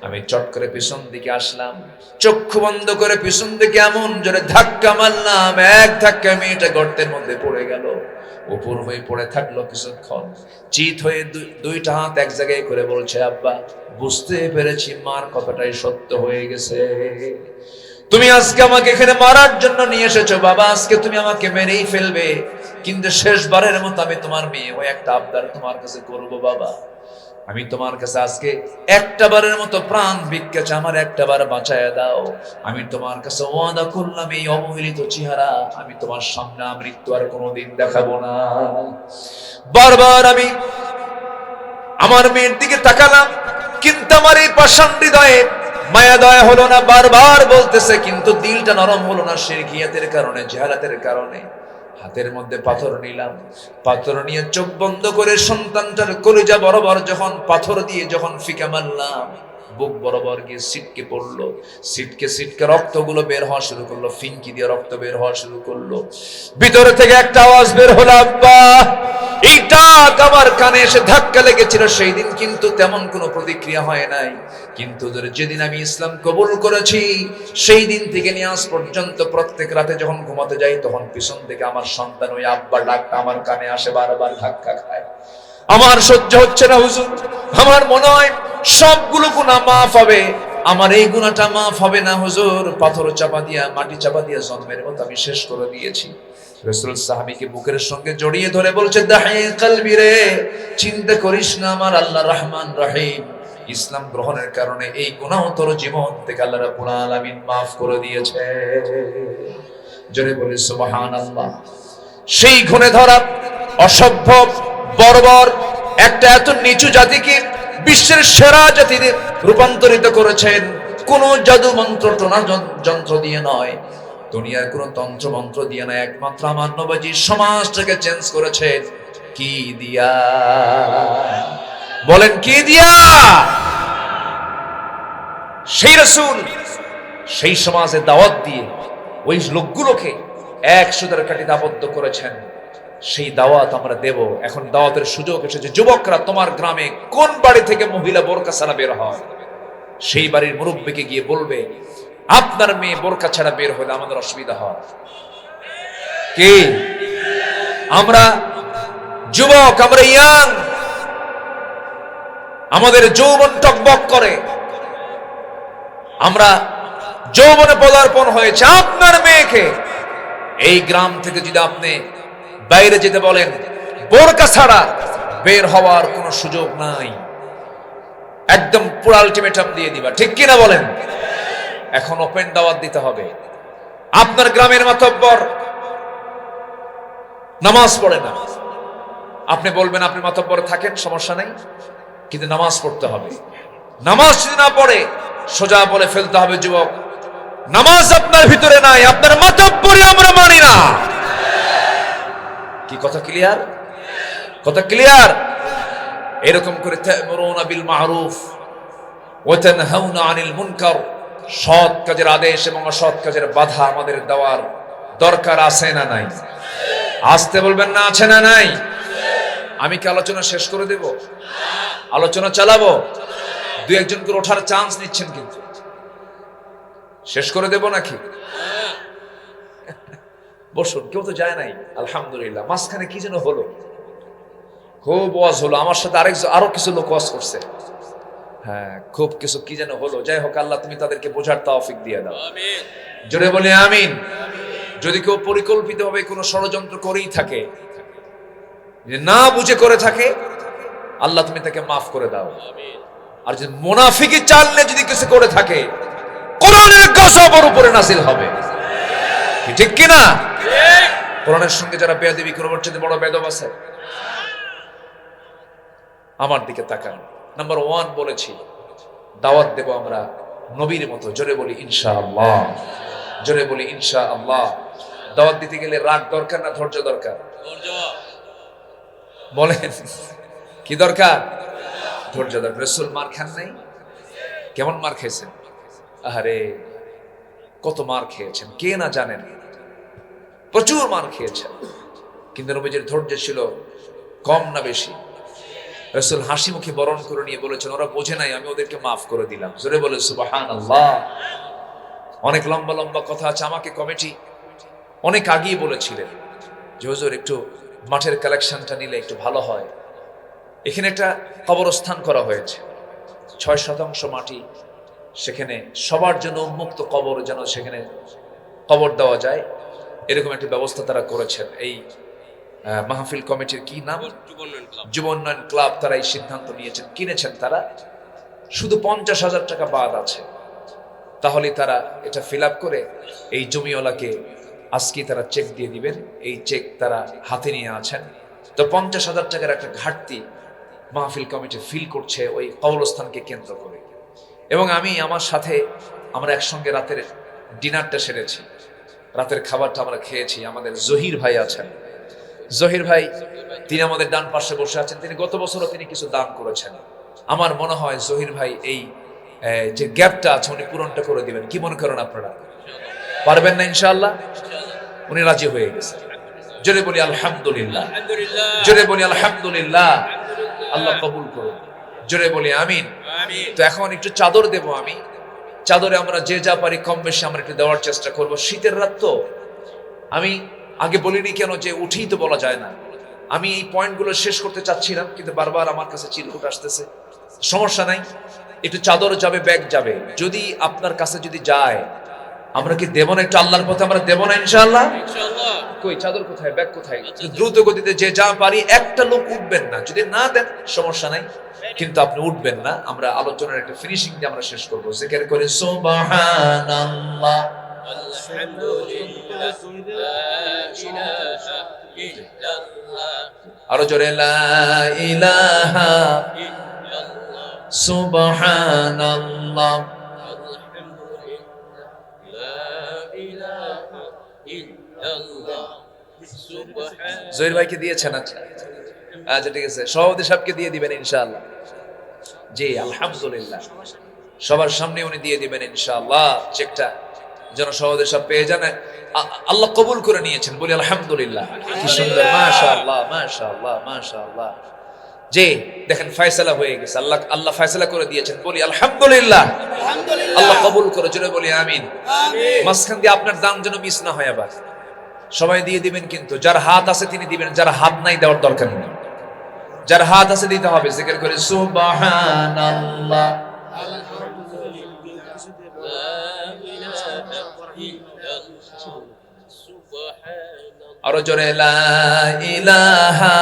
আমি চট করে পিছন দিকে আসলাম। চক্ষু বন্ধ করে পিছন দিকে এমন জোরে ধাক্কা মারলাম, এক ধাক্কা মেয়েটা গর্তের মধ্যে পড়ে গেল। উপর হয়ে পড়ে থাকলো কিছুক্ষণ। চিত হয়ে দুইটা হাত এক জায়গায় করে বলছে, আব্বা, বুঝতে পেরেছি মার কথাটাই সত্য হয়ে গেছে। তুমি আজকে আমাকে এখানে মারার জন্য নিয়ে এসেছো বাবা, আজকে তুমি আমাকে মেরেই ফেলবে, কিন্তু শেষবারের মতো আমি তোমার মেয়ে ওই একটা আবদার তোমার কাছে করব বাবা। আমি তোমার কাছে আজকে একটা বারের মতো প্রাণ ভিক্ষা চাই, আমার একটা বার বাঁচায়া দাও। আমি তোমার কাছে ওয়াদা করলাম এই অবহেলিত চেহারা আমি তোমার সামনে মৃত্যু আর কোনোদিন দেখাবো না। বারবার আমি আমার মেয়ের দিকে তাকালাম, কিন্তু আমার এই পাষাণ হৃদয়ে মায়া দয়া হলো না। বারবার বলতেছে, কিন্তু দিলটা নরম হলো না শিরকিয়াতের কারণে, জাহালাতের কারণে। হাতের মধ্যে পাথর নিলাম, পাথর নিয়ে চোখ বন্ধ করে সন্তানটার কলিজা বরাবর যখন পাথর দিয়ে যখন ফিকা মারলাম, বুক বরাবর গিয়ে সিটকে পড়লো। সিটকে সিটকে রক্তগুলো বের হওয়া শুরু করলো, ফিনকি দিয়ে রক্ত বের হওয়া শুরু করলো। ভিতরে থেকে একটা আওয়াজ বের হলো, আব্বা। এইটা আমার কানে এসে ধাক্কা লেগেছিল সেই দিন, কিন্তু তেমন কোনো প্রতিক্রিয়া হয় নাই। কিন্তু যেদিন আমি ইসলাম কবুল করেছি সেই দিন থেকে নিয়ে আজ পর্যন্ত প্রত্যেক রাতে যখন ঘুমাতে যাই তখন পিছন থেকে আমার সন্তান ওই আব্বা ডাকটা আমার কানে আসে, বারবার ধাক্কা খায়। আমার সহ্য হচ্ছে না হুজুর, আমার মনে হয় সবগুলো গুনাহ মাফ হবে, আমার এই গুনাহটা মাফ হবে না হুজুর। পাথর চাপা দিয়া, মাটি চাপা দিয়া জন্মের মতো আমি শেষ করে দিয়েছি। রাসূল সাহাবীকে বুকের সঙ্গে জড়িয়ে ধরে বলছে, দাহি কলবি রে, চিন্তা করিস না, আমার আল্লাহ রহমান রহিম। ইসলাম গ্রহণের কারণে এই গুনাহ তোর জীবন থেকে আল্লাহ রাব্বুল আলামিন মাফ করে দিয়েছে। জোরে বলি সুবহানাল্লাহ। সেই গুণে ধরা অসভ্য বর্বর একটা এত নিচু জাতিকে বিশ্বের সেরা জাতিতে রূপান্তরিত করেছেন কোন জাদু মন্ত্র টোনা যন্ত্র দিয়ে নয়, দুনিয়ার কোন তন্ত্র মন্ত্র দিয়ে না, একমাত্র আমার নবীজি সমাজটাকে চেঞ্জ করেছেন। কি দিয়া? বলেন কি দিয়া? সেই রাসূল সেই সমাজে দাওয়াত দিয়ে ওই লোকগুলোকে এক সুতার কাঠিতে আবদ্ধ করেছেন। সেই দাওয়াত আমরা দেব। এখন দাওয়াতের সুযোগ এসেছে। যুবকরা, তোমার গ্রামে কোন বাড়ি থেকে মহিলা বোরকা ছাড়া বের হয়, সেই বাড়ির মুরব্বিকে গিয়ে বলবে, আপনার মেয়ে বোরকা ছাড়া বের হলে আমাদের অসুবিধা হয়। কি আমরা যুবক, আমরা ইয়াং, আমাদের যৌবন টকবক করে, আমরা যৌবনে পদার্পণ হয়েছে। আপনার মেয়েকে এই গ্রাম থেকে যদি আপনি বাইরে যেতে বলেন, বোরকা ছাড়া বের হওয়ার কোনো সুযোগ নাই, একদম পুরো আলটিমেটাম দিয়ে দিবা। ঠিক কিনা বলেন? এখন ওপেন দাওয়াত দিতে হবে। আপনার গ্রামের মাতব্বর নামাজ পড়ে না, আপনি বলবেন আপনি মাতব্বরে থাকেন, সমস্যা নেই, কিন্তু নামাজ পড়তে হবে। নামাজ যদি না পড়ে সোজা বলে ফেলতে হবে, যুবক নামাজ আপনার ভিতরে নাই, আপনার মাতব্বরি আমরা মানি না। কি কথা ক্লিয়ার? কথা ক্লিয়ার? এরকম করে তা'মুরুনা বিল মা'রুফ ওয়া তানহাউনা আনিল মুনকার, সৎ কাজের আদেশ এবং অসৎ কাজের বাধা আমাদের দেওয়ার দরকার আছে না নাই? আসতে বলবেন না, আছে না নাই? আমি কি আলোচনা শেষ করে দেব? আলোচনা চালাবো? দু একজন করে ওঠার চান্স নিচ্ছেন, কিন্তু শেষ করে দেব নাকি? বসুন, কেউ তো যায় নাই। আলহামদুলিল্লাহ। মাঝখানে কি যেন হলো, খুব ওয়াজ হলো, আমার সাথে আরো কিছু লোক ওয়াজ করছে। হ্যাঁ, খুব কিছু কি যেন হলো। যাই হোক, আল্লাহ তুমি তাদেরকে বোঝার তৌফিক দিয়ে দাও। জোরে বলি আমিন। যদি কেউ পরিকল্পিতভাবে কোনো ষড়যন্ত্র করেই থাকে, না বুঝে করে থাকে, আল্লাহ তুমি তাকে মাফ করে দাও। আর যদি মুনাফিকি চালনে যদি কিছু করে থাকে, কোরআনের গজব ওর উপরে নাযিল হবে। ঠিক কিনা? কোরআনের সঙ্গে যারা বেয়াদবি করে, ওর চেয়ে বড় বেয়াদব আছে? আমার দিকে তাকান। নাম্বার 1 বলেছি, দাওয়াত দেব আমরা নবীর মতো। জোরে বলি ইনশাআল্লাহ। জোরে বলি ইনশাআল্লাহ। দাওয়াত দিতে গেলে রাগ দরকার না ধৈর্য দরকার? বলেন কি দরকার? ধৈর্য দরকার। রাসূল মার খান নাই? কেমন মার খেয়েছেন? আরে কত মার খেয়েছেন কে না জানেন, প্রচুর মার খেয়েছেন, কিন্তু নবীজির ধৈর্য ছিল কম না বেশি? রাসূল হাসি মুখে বরণ করে নিয়ে বলেছেন, ওরা বোঝে নাই, আমি ওদেরকে মাফ করে দিলাম। জোরে বলে সুবহানাল্লাহ। অনেক লম্বা লম্বা কথা আছে। আমাকে কমিটি অনেক আগেই বলেছিলেন যে হুজুর একটু মাঠের কালেকশনটা নিলে একটু ভালো হয়। এখানে একটা কবরস্থান করা হয়েছে, 6 শতাংশ মাটি সেখানে সবার জন্য উন্মুক্ত কবর যেন সেখানে কবর দেওয়া যায়, এরকম একটা ব্যবস্থা তারা করেছেন। এই মাহফিল কমিটির কি নাম, যুব উন্নয়ন ক্লাব, তারা এই সিদ্ধান্ত নিয়েছেন, কিনেছেন তারা। শুধু 50,000 টাকা বাদ আছে, তাহলে তারা এটা ফিল আপ করে এই জমিওয়ালাকে আজকে তারা চেক দিয়ে দিবেন। এই চেক তারা হাতে নিয়ে আছেন। তো 50,000 টাকার একটা ঘাটতি মাহফিল কমিটি ফিল করছে ওই কবরস্থানকে কেন্দ্র করে। এবং আমি আমার সাথে আমরা একসঙ্গে রাতের ডিনারটা সেরেছি, রাতের খাবারটা আমরা খেয়েছি। আমাদের জহির ভাই আছেন, জহির ভাই তিনি আমাদের ডান পাশে বসে আছেন। তিনি গত বছরও তিনি কিছু দান করেছেন। আমার মনে হয় জহির ভাই এই যে গ্যাপটা আছে উনি পূরণটা করে দিবেন। কি মনে করেন আপনারা? পারবেন না ইনশাআল্লাহ? উনি রাজি হয়ে গেছেন। জোরে বলি আলহামদুলিল্লাহ, জোরে বলি আলহামদুলিল্লাহ। আল্লাহ কবুল করুন, জোরে বলি আমিন। তো এখন একটু চাদর দেব আমি। চাদরে আমরা যে যা পারি কম বেশি আমরা একটু দেওয়ার চেষ্টা করব। শীতের রাত তো, আমি আগে বলিনি কেন যে উঠেই তো বলা যায় না। আমি এই পয়েন্টগুলো শেষ করতে চাচ্ছিলাম, কিন্তু বারবার আমার কাছে চিরকুট আসতেছে। সমস্যা নাই, একটু চাদর যাবে, ব্যাগ যাবে। যদি আপনার কাছে যদি যায়, আমরা কি দেব না? একটু আল্লাহর পথে আমরা দেব না ইনশাআল্লাহ? কই চাদর কোথায়, ব্যাগ কোথায়? দ্রুত গতিতে যে যা পারি। একটা লোক উঠবেন না, যদি না দেন সমস্যা নাই, কিন্তু আপনি উঠবেন না। আমরা আলোচনার একটা ফিনিশিং দিয়ে আমরা শেষ করবো। জিকির করে সুবহানাল্লাহ, আরো জোরে লা ইলাহা সুবহানাল্লাহ। জহির ভাইকে দিয়েছেন? আচ্ছা আচ্ছা, ঠিক আছে। সভাপতি সাহেবকে দিয়ে দিবেন ইনশাআল্লাহ। জি আলহামদুলিল্লাহ, সবার সামনে উনি দিয়ে দিবেন ইনশাআল্লাহ। চেকটা যেন সভাপতি সাহেব পেয়ে যান। আল্লাহ কবুল করে নিয়েছেন, বলি আলহামদুলিল্লাহ। কি সুন্দর, মাশাআল্লাহ মাশাআল্লাহ মাশাআল্লাহ। জি দেখেন ফয়সালা হয়ে গেছে, আল্লাহ ফয়সালা করে দিয়েছেন, বলি আলহামদুলিল্লাহ। আল্লাহ কবুল করে, জোরে বলি আমিন। মাঝখান দিয়ে আপনার দান যেন মিস না হয়। আবার সবাই দিয়ে দিবেন, কিন্তু যার হাত আছে তিনি দিবেন, যার হাত নাই দেওয়ার দরকার নেই। যার হাত আছে দিতে হবে। জিকির করে সুবহানাল্লাহ, আরো জোরে লা ইলাহা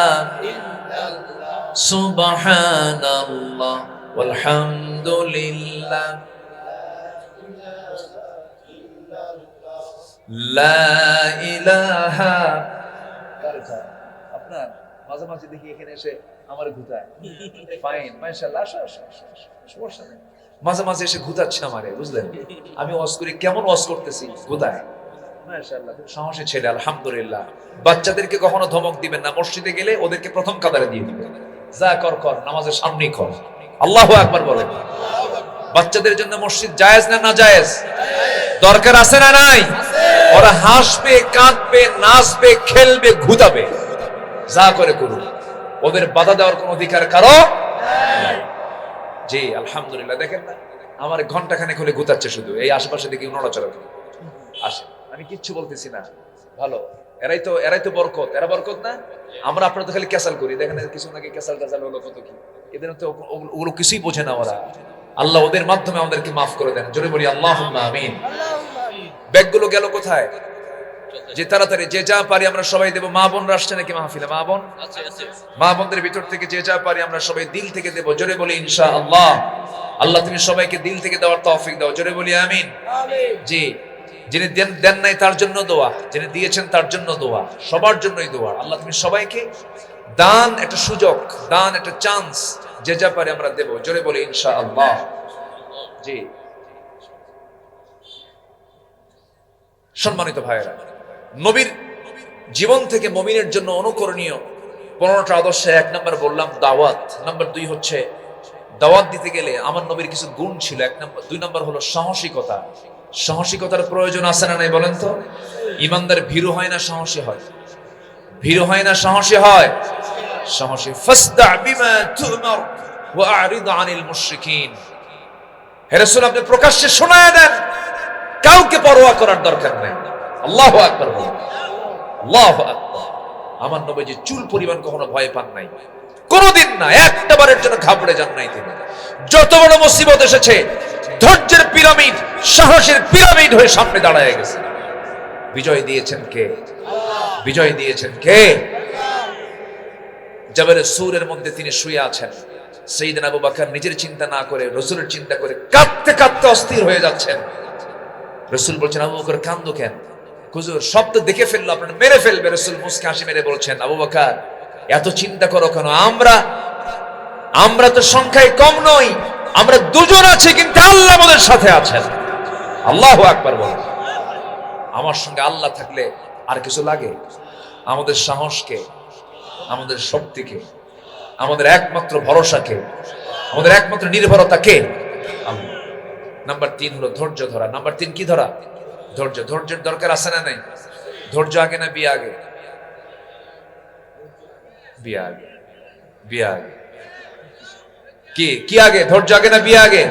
সুবহানাল্লাহ ওয়ালহামদুলিল্লাহ লা ইলাহা। আপনার মাঝে মাঝে দেখি এখানে এসে আমার ঘুতায়। ফাইন, মাশাআল্লাহ, সমস্যা নেই। মাঝে মাঝে এসে ঘুতাচ্ছে আমারে, বুঝলেন? আমি ওয়াজ করি, কেমন ওয়াজ করতেছি, ঘুতায়। মাশাআল্লাহ, সাহসী ছেলে, আলহামদুলিল্লাহ। বাচ্চাদেরকে কখনো ধমক দিবেন না। মসজিদে গেলে ওদেরকে প্রথম কাতারে দিয়ে দিবেন। যা কর কর, নামাজের সামনেই কর। আল্লাহু আকবার বলেন। বাচ্চাদের জন্য মসজিদ জায়েজ না না জায়েজ? দরকার আছে না নাই? ওরা হাসবে, কাঁদবে, নাচবে, খেলবে, ঘুতাবে, যা করে করুন। ওদের বাধা দেওয়ার কোন অধিকার কারো নাই। জি আলহামদুলিল্লাহ। দেখেন না, আমার ঘন্টা খানে খুলে ঘুতাচ্ছে শুধু। এই আশেপাশে দেখি নড়াচড়া করে আসে। আমি কিচ্ছু বলতেছি না, ভালো। এরাই তো বরকত। এরা বরকত না? আমরা আপনারা তো খালি ক্যাসাল করি। দেখেন কিছু নাকি ক্যাসাল টাসাল হলো কত কি। এদের তো ওগুলো কিছুই বোঝে না ওরা। আল্লাহ ওদের মাধ্যমে আমাদেরকে মাফ করে দেন। জোরে বলি আল্লাহুম্মা আমিন। ব্যাগগুলো গেল কোথায়? যে তাড়াতাড়ি যে যা পারি আমরা সবাই দেব। মা বোনরা আসছে নাকি মাহফিলে? মা বোন, মা বোনদের ভিতর থেকে যে যা পারি আমরা সবাই দিল থেকে দেব। জোরে বলি ইনশাআল্লাহ। আল্লাহ তুমি সবাইকে দিল থেকে দেওয়ার তৌফিক দাও। জোরে বলি আমিন। জি, যিনি দেন নাই তার জন্য দোয়া, যিনি দিয়েছেন তার জন্য দোয়া, সবার জন্যই দোয়া। আল্লাহ তুমি সবাইকে দান একটা সুযোগ, দান একটা চান্স, যে যা পারি আমরা দেব। জোরে বলি ইনশাআল্লাহ। জি সম্মানিত ভাইয়েরা, নবীর জীবন থেকে মুমিনের জন্য অনুকরণীয় 15টা আদর্শে 1 নাম্বার বললাম দাওয়াত। নাম্বার 2 হচ্ছে দাওয়াত দিতে গেলে আমার নবীর কিছু গুণ ছিল। 2 নাম্বার হলো সাহসিকতা। সাহসিকতার প্রয়োজন আছে না নাই বলেন তো? ইমানদার ভীরু হয় না সাহসী হয়? ভীরু হয় না সাহসী হয়? সাহসী। ফাসদা বিমা তুমার ওয়া আরিদ আনিল মুশরিকিন। হে রাসূল, আপনি প্রকাশ্যে শোনায় দেন, কাউকে পরোয়া করার দরকার নাই। আল্লাহু আকবার বলেন। আল্লাহু আকবার। আমার নবীজি চুল পরিমাণ কখনো ভয় পান নাই, কোনদিন না। একটা বারের জন্য ঘাবড়ে যান নাই তিনি। যত বড় মুসিবত এসেছে ধৈর্যের পিরামিড, সাহসের পিরামিড হয়ে সামনে দাঁড়ায় গেছে। বিজয় দিয়েছেন কে? বিজয় দিয়েছেন কে? জাবালে সূরের মধ্যে তিনি শুয়ে আছেন। সাইয়েদনা আবু বকর নিজের চিন্তা না করে রাসূলের চিন্তা করে কাঁদতে কাঁদতে অস্থির হয়ে যাচ্ছেন। রাসূল বলছেন, আবু বকর কান্দো কেন? হুজুর সব তো দেখে ফেললো, আপনারা মেরে ফেলবে। রাসূল মুস্কি হাসি মেরে বলছেন, আবু বকর এত চিন্তা করো কেন? আমরা তো সংখ্যায় কম নই, আমরা দুজন আছি, কিন্তু আল্লাহ আমাদের সাথে আছেন। আল্লাহু আকবার বলেন। আমার সঙ্গে আল্লাহ থাকলে আর কিছু লাগে? আমাদের সাহসকে, আমাদের শক্তিকে, আমাদের একমাত্র ভরসাকে, আমাদের একমাত্র নির্ভরতাকে আল্লাহ। নাম্বার 3 হলো ধৈর্য ধরা। নাম্বার 3 কি ধরা? ধৈর্য। ধৈর্যের দরকার আছে না নাই? ধৈর্য আগে না বিয়ে আগে? বিয়ে আগে। বিয়ে আগে। কি আগে? ধৈর্য আগে না বিয়ে আগে?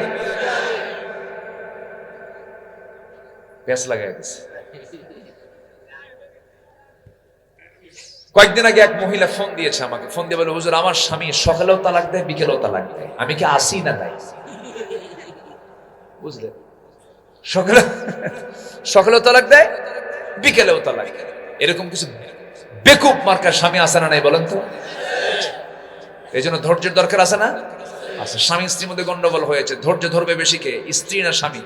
পেঁচ লাগাই গেছে। কয়েকদিন আগে এক মহিলা ফোন দিয়েছে আমাকে। ফোন দিয়ে বলে, হুজুর আমার স্বামী সকালেও তালাক দেয়, বিকেলেও তালাক দেয়, আমি কি আসি না নাই? বুঝলে? সকালেও তালাক দেয়, বিকেলেও তালাক দেয়। এরকম কিছু বেকুব মার্কার স্বামী আছে না নাই বলেন তো? এই জন্য ধৈর্যের দরকার আছে না? আছে। স্বামী স্ত্রীর মধ্যে গন্ডগোল হয়েছে, ধৈর্য ধরবে বেশি কে? স্ত্রী না স্বামী?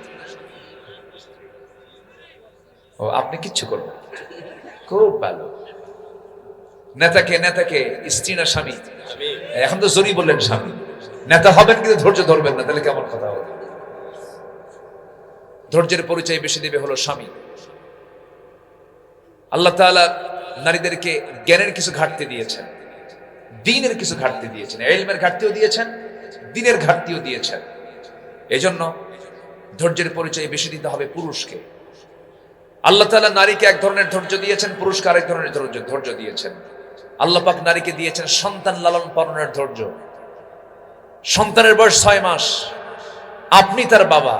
ও, আপনি কিচ্ছু করবেন, খুব ভালো। নেতাকে স্ত্রী না স্বামী? এখন তো জোরই বললেন স্বামী। নেতা হবেন কিন্তু ধৈর্য ধরবেন না, তাহলে কেমন কথা হবে? ধৈর্যের পরিচয় বেশি দেবে হলো স্বামী। আল্লাহ তাআলা নারীদেরকে জ্ঞানের কিছু ঘাটতি দিয়েছেন, দ্বীনের কিছু ঘাটতি দিয়েছেন, ইলমের ঘাটতিও দিয়েছেন, দ্বীনের ঘাটতিও দিয়েছেন। এজন্য ধৈর্যের পরিচয় বেশি দিতে হবে পুরুষকে। আল্লাহ তাআলা নারীকে এক ধরনের ধৈর্য দিয়েছেন, পুরুষকে আরেক ধরনের ধৈর্য দিয়েছেন। আল্লাহ পাক নারীকে দিয়েছেন সন্তান লালন পালনের ধৈর্য। সন্তানের বয়স 6 মাস, আপনি তার বাবা,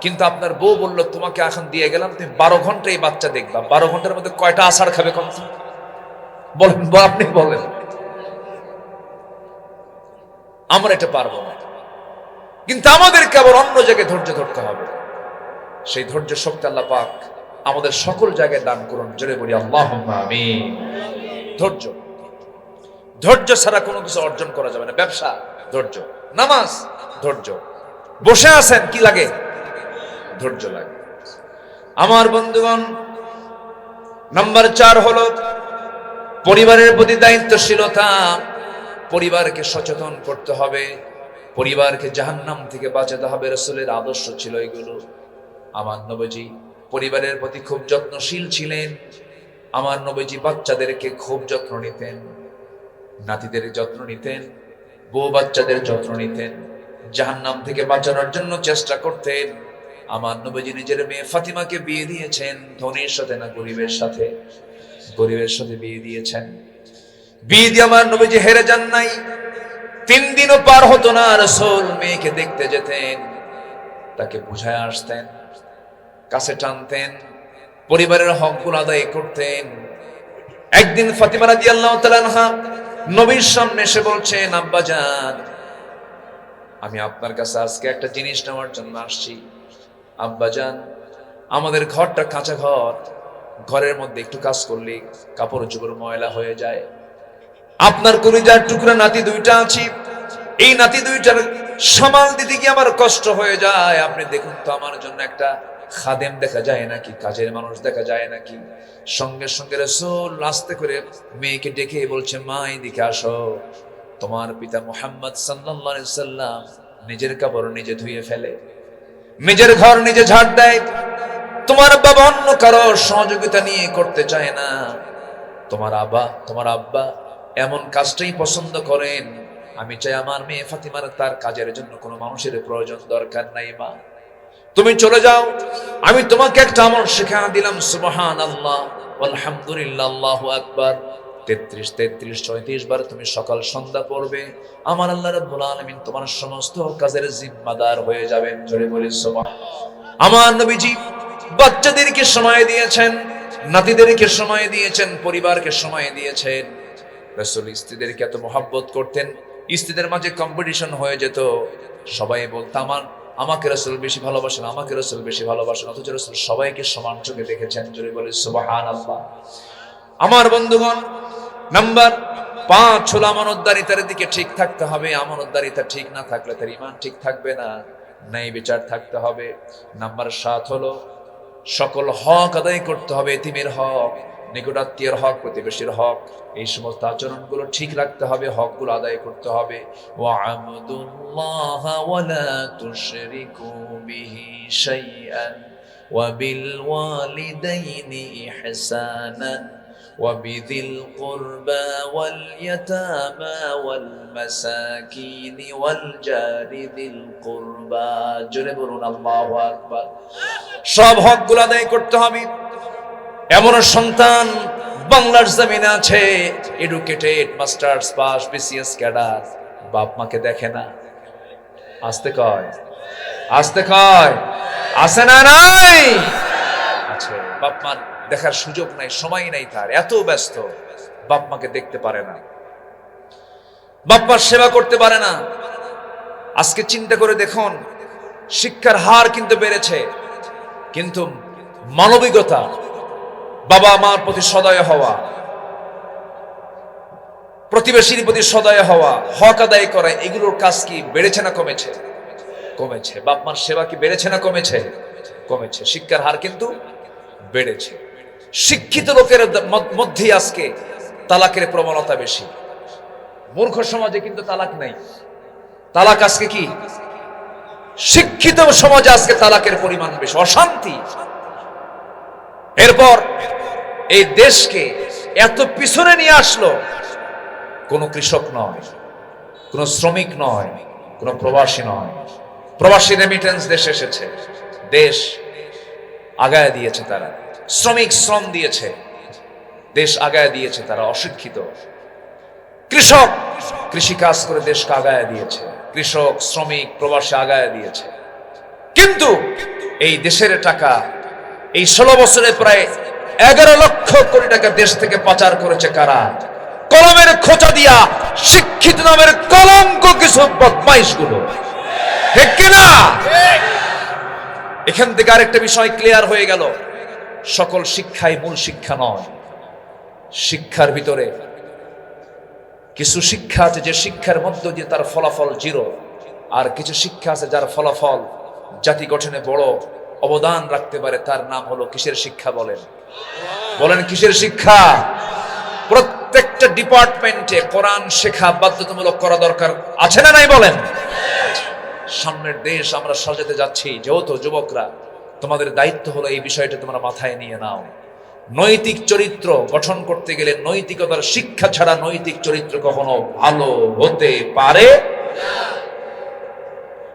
কিন্তু আপনার বউ বলল, তোমাকে এখন দিয়ে গেলাম, তুমি 12 ঘন্টা এই বাচ্চা দেখবা। 12 ঘন্টার মধ্যে কয়টা আছাড় খাবে কত? বলেন, আপনি বলেন। আমরা এটা পারবো না, কিন্তু আমাদেরকে আবার অন্য জায়গায় ধৈর্য ধরতে হবে। সেই ধৈর্য শক্তি আল্লাহ পাক আমাদের সকল জায়গায় দান করুন। জোরে বলি আল্লাহুম্মা আমিন। ধৈর্য ছাড়া কোনো কিছু অর্জন করা যাবে না। ব্যবসা ধৈর্য, নামাজ ধৈর্য, বসে আছেন কি লাগে? ধৈর্য লাগে। আমার বন্ধুগণ, নাম্বার 4 হলো পরিবারের প্রতি দায়িত্বশীলতা। পরিবারকে সচেতন করতে হবে, পরিবারকে জাহান্নাম থেকে বাঁচাতে হবে। রাসূলের আদর্শ ছিল এগুলো। আমার নবীজি পরিবারের প্রতি খুব যত্নশীল ছিলেন। আমার নবীজি বাচ্চাদেরকে খুব যত্ন নিতেন, নাতিদের যত্ন নিতেন, বউ বাচ্চাদের যত্ন নিতেন, জাহান্নাম থেকে বাঁচানোর জন্য চেষ্টা করতেন। আমার নবীজি নিজের মেয়ে ফাতিমাকে বিয়ে দিয়েছেন ধনীর সাথে না গরিবের সাথে? গরিবের সাথে বিয়ে দিয়েছেন। বিয়ে দিয়ে আমার নবীজি হেরে যান নাই। 3 দিনও পার হতো না রাসূল মেয়েকে দেখতে যেতেন, তাকে বুঝায় আসতেন, কাছে টানতেন, পরিবারের হকগুলো আদায় করতেন। একদিন ফাতিমা রাদিয়াল্লাহু তাআলা আনহা নবীর সামনে এসে বলছেন, আব্বা জান, আমি আপনার কাছে আজকে একটা জিনিস নেওয়ার জন্য আসছি। আব্বা জান, আমাদের ঘরটা কাঁচা ঘর, ঘরের মধ্যে একটু কাজ করলে কাপড় চোপড় ময়লা হয়ে যায়। আপনার কলিজার টুকরা নাতি 2টা আছে, এই নাতি 2টার সামাল দিতে গিয়ে আমার কষ্ট হয়ে যায়। আপনি দেখুন তো, আমার জন্য একটা খাদেম দেখা যায় নাকি, কাজের মানুষ দেখা যায় নাকি? সঙ্গে সঙ্গে রাসূল আস্তে করে মেয়েকে ডেকে বলছে, মা এদিকে আসো। তোমার পিতা মুহাম্মদ সাল্লাল্লাহু আলাইহি সাল্লাম নিজের কাপড় নিজে ধুয়ে ফেলে, নিজের ঘর নিজে ঝাড় দেয়। তোমার বাবা অন্য কারো সহযোগিতা নিয়ে করতে চায় না। তোমার আব্বা এমন কাজটাই পছন্দ করেন। আমি চাই আমার মেয়ে ফাতিমার তার কাজের জন্য কোনো মানুষের প্রয়োজন দরকার নাই। মা, তুমি চলে যাও, আমি তোমাকে একটা আমল শেখা দিলাম। সুবহানাল্লাহ আলহামদুলিল্লাহ আল্লাহু আকবার 33 বার তুমি সকাল সন্ধ্যা পড়বে। আমার আল্লাহ রাব্বুল আলামিন তোমার সমস্ত কাজের জিম্মাদার হয়ে যাবেন। জোরে বলি সুবহানাল্লাহ। আমার নবীজি বাচ্চাদেরকে সময় দিয়েছেন, নাতিদেরকে সময় দিয়েছেন, পরিবারকে সময় দিয়েছেন। রাসূল স্ত্রীদেরকে এত মহব্বত করতেন, স্ত্রীদের মাঝে কম্পিটিশন হয়ে যেত। সবাই বলতো, আমাকে রাসূল বেশি ভালোবাসেন, আমাকে রাসূল বেশি ভালোবাসেন, অথচ রাসূল সবাইকে সমান চোখে দেখেছেন। জোরে বলে সুবহানাল্লাহ। আমার বন্ধুগণ, নাম্বার 5 হলো আমানতদারিতার দিকে ঠিক থাকতে হবে। আমানতদারিতা ঠিক না থাকলে তার ঈমান ঠিক থাকবে না, ন্যায় বিচার থাকতে হবে। নাম্বার 7 হলো সকল হক আদায় করতে হবে, এতিমের হক, নিকটাত্মীয়ের হক, প্রতিবেশীর হক, এই সমস্ত আচরণগুলো ঠিক রাখতে হবে, হকগুলো আদায় করতে হবে। ওয়া'বুদুল্লাহ ওয়া লা তুশরিকু বিহি শাইআন ওয়া বিল ওয়ালিদাইনি ইহসানান ওয়া বিযিল কুরবা ওয়াল ইয়াতামা ওয়াল মাসাকিন ওয়াল জারি যিল কুরবা। জোরে বলুন আল্লাহু আকবার। সব হকগুলো আদায় করতে হবে। এমন সন্তান বাংলার জমিনে আছে, educated, masters pass, BCS cadre, বাপ মাকে দেখে না। আসতে কয়, আসতে কয়, আছে না নাই? আছে। বাপ মা দেখার সুযোগ নাই, সময় নাই, তার এত ব্যস্ত, বাপ মাকে দেখতে পারে না, বাপ মার সেবা করতে পারে না। আজকে চিন্তা করে দেখুন, শিক্ষার হার কিন্তু বেড়েছে, কিন্তু মানবিকতা, বাবা মার প্রতি সদয় হওয়া, প্রতিবেশীর প্রতি সদয় হওয়া, হক আদায় করা, এগুলোর কাজ কি বেড়েছে না কমেছে? কমেছে। বাপ মার সেবা কি বেড়েছে না কমেছে? কমেছে। শিক্ষার হার কিন্তু বেড়েছে। শিক্ষিত লোকের মধ্যে আজকে তালাকের প্রবণতা বেশি। মূর্খ সমাজে কিন্তু তালাক নাই। তালাক আজকে কি? শিক্ষিত সমাজে আজকে তালাকের পরিমাণ বেশি, অশান্তি। এরপর এই দেশকে এত পিছনে নিয়ে আসলো, কোন কৃষক নয়, কোন শ্রমিক নয়, কোন প্রবাসী নয়। প্রবাসী রেমিটেন্স দেশে এসেছে, দেশ আগায় দিয়েছে তারা। শ্রমিক শ্রম দিয়েছে, দেশ আগায় দিয়েছে তারা। অশিক্ষিত কৃষক কৃষি কাজ করে দেশকে আগায় দিয়েছে, কৃষক, শ্রমিক, প্রবাসী আগায় দিয়েছে। কিন্তু এই দেশের টাকা এই 16 বছরে প্রায় 11 লক্ষ কোটি টাকা দেশ থেকে পাচার করেছে কারা? কলমের খোঁচা দিয়া শিক্ষিত নামের কলঙ্ক কিছু বদমাইশ গুলো, ঠিক কিনা? এখান থেকে আরেকটা বিষয় ক্লিয়ার হয়ে গেল, সকল শিক্ষাই মূল শিক্ষা নয়। শিক্ষার ভিতরে কিছু শিক্ষা আছে যে শিক্ষার মধ্য দিয়ে তার ফলাফল 0, আর কিছু শিক্ষা আছে যার ফলাফল জাতি গঠনে বড় অবদান রাখতে পারে। তার নাম হলো কিসের শিক্ষা? বলেন, বলেন কিসের শিক্ষা? প্রত্যেকটা ডিপার্টমেন্টে কোরআন শেখা বাধ্যতামূলক করা দরকার আছে না নাই? বলেন। সামনের দেশ আমরা সাজাতে যাচ্ছি, যেহেতু যুবকরা, তোমাদের দায়িত্ব হলো এই বিষয়টা তোমরা মাথায় নিয়ে নাও। নৈতিক চরিত্র গঠন করতে গেলে নৈতিকতার শিক্ষা ছাড়া নৈতিক চরিত্র কখনো ভালো হতে পারে না।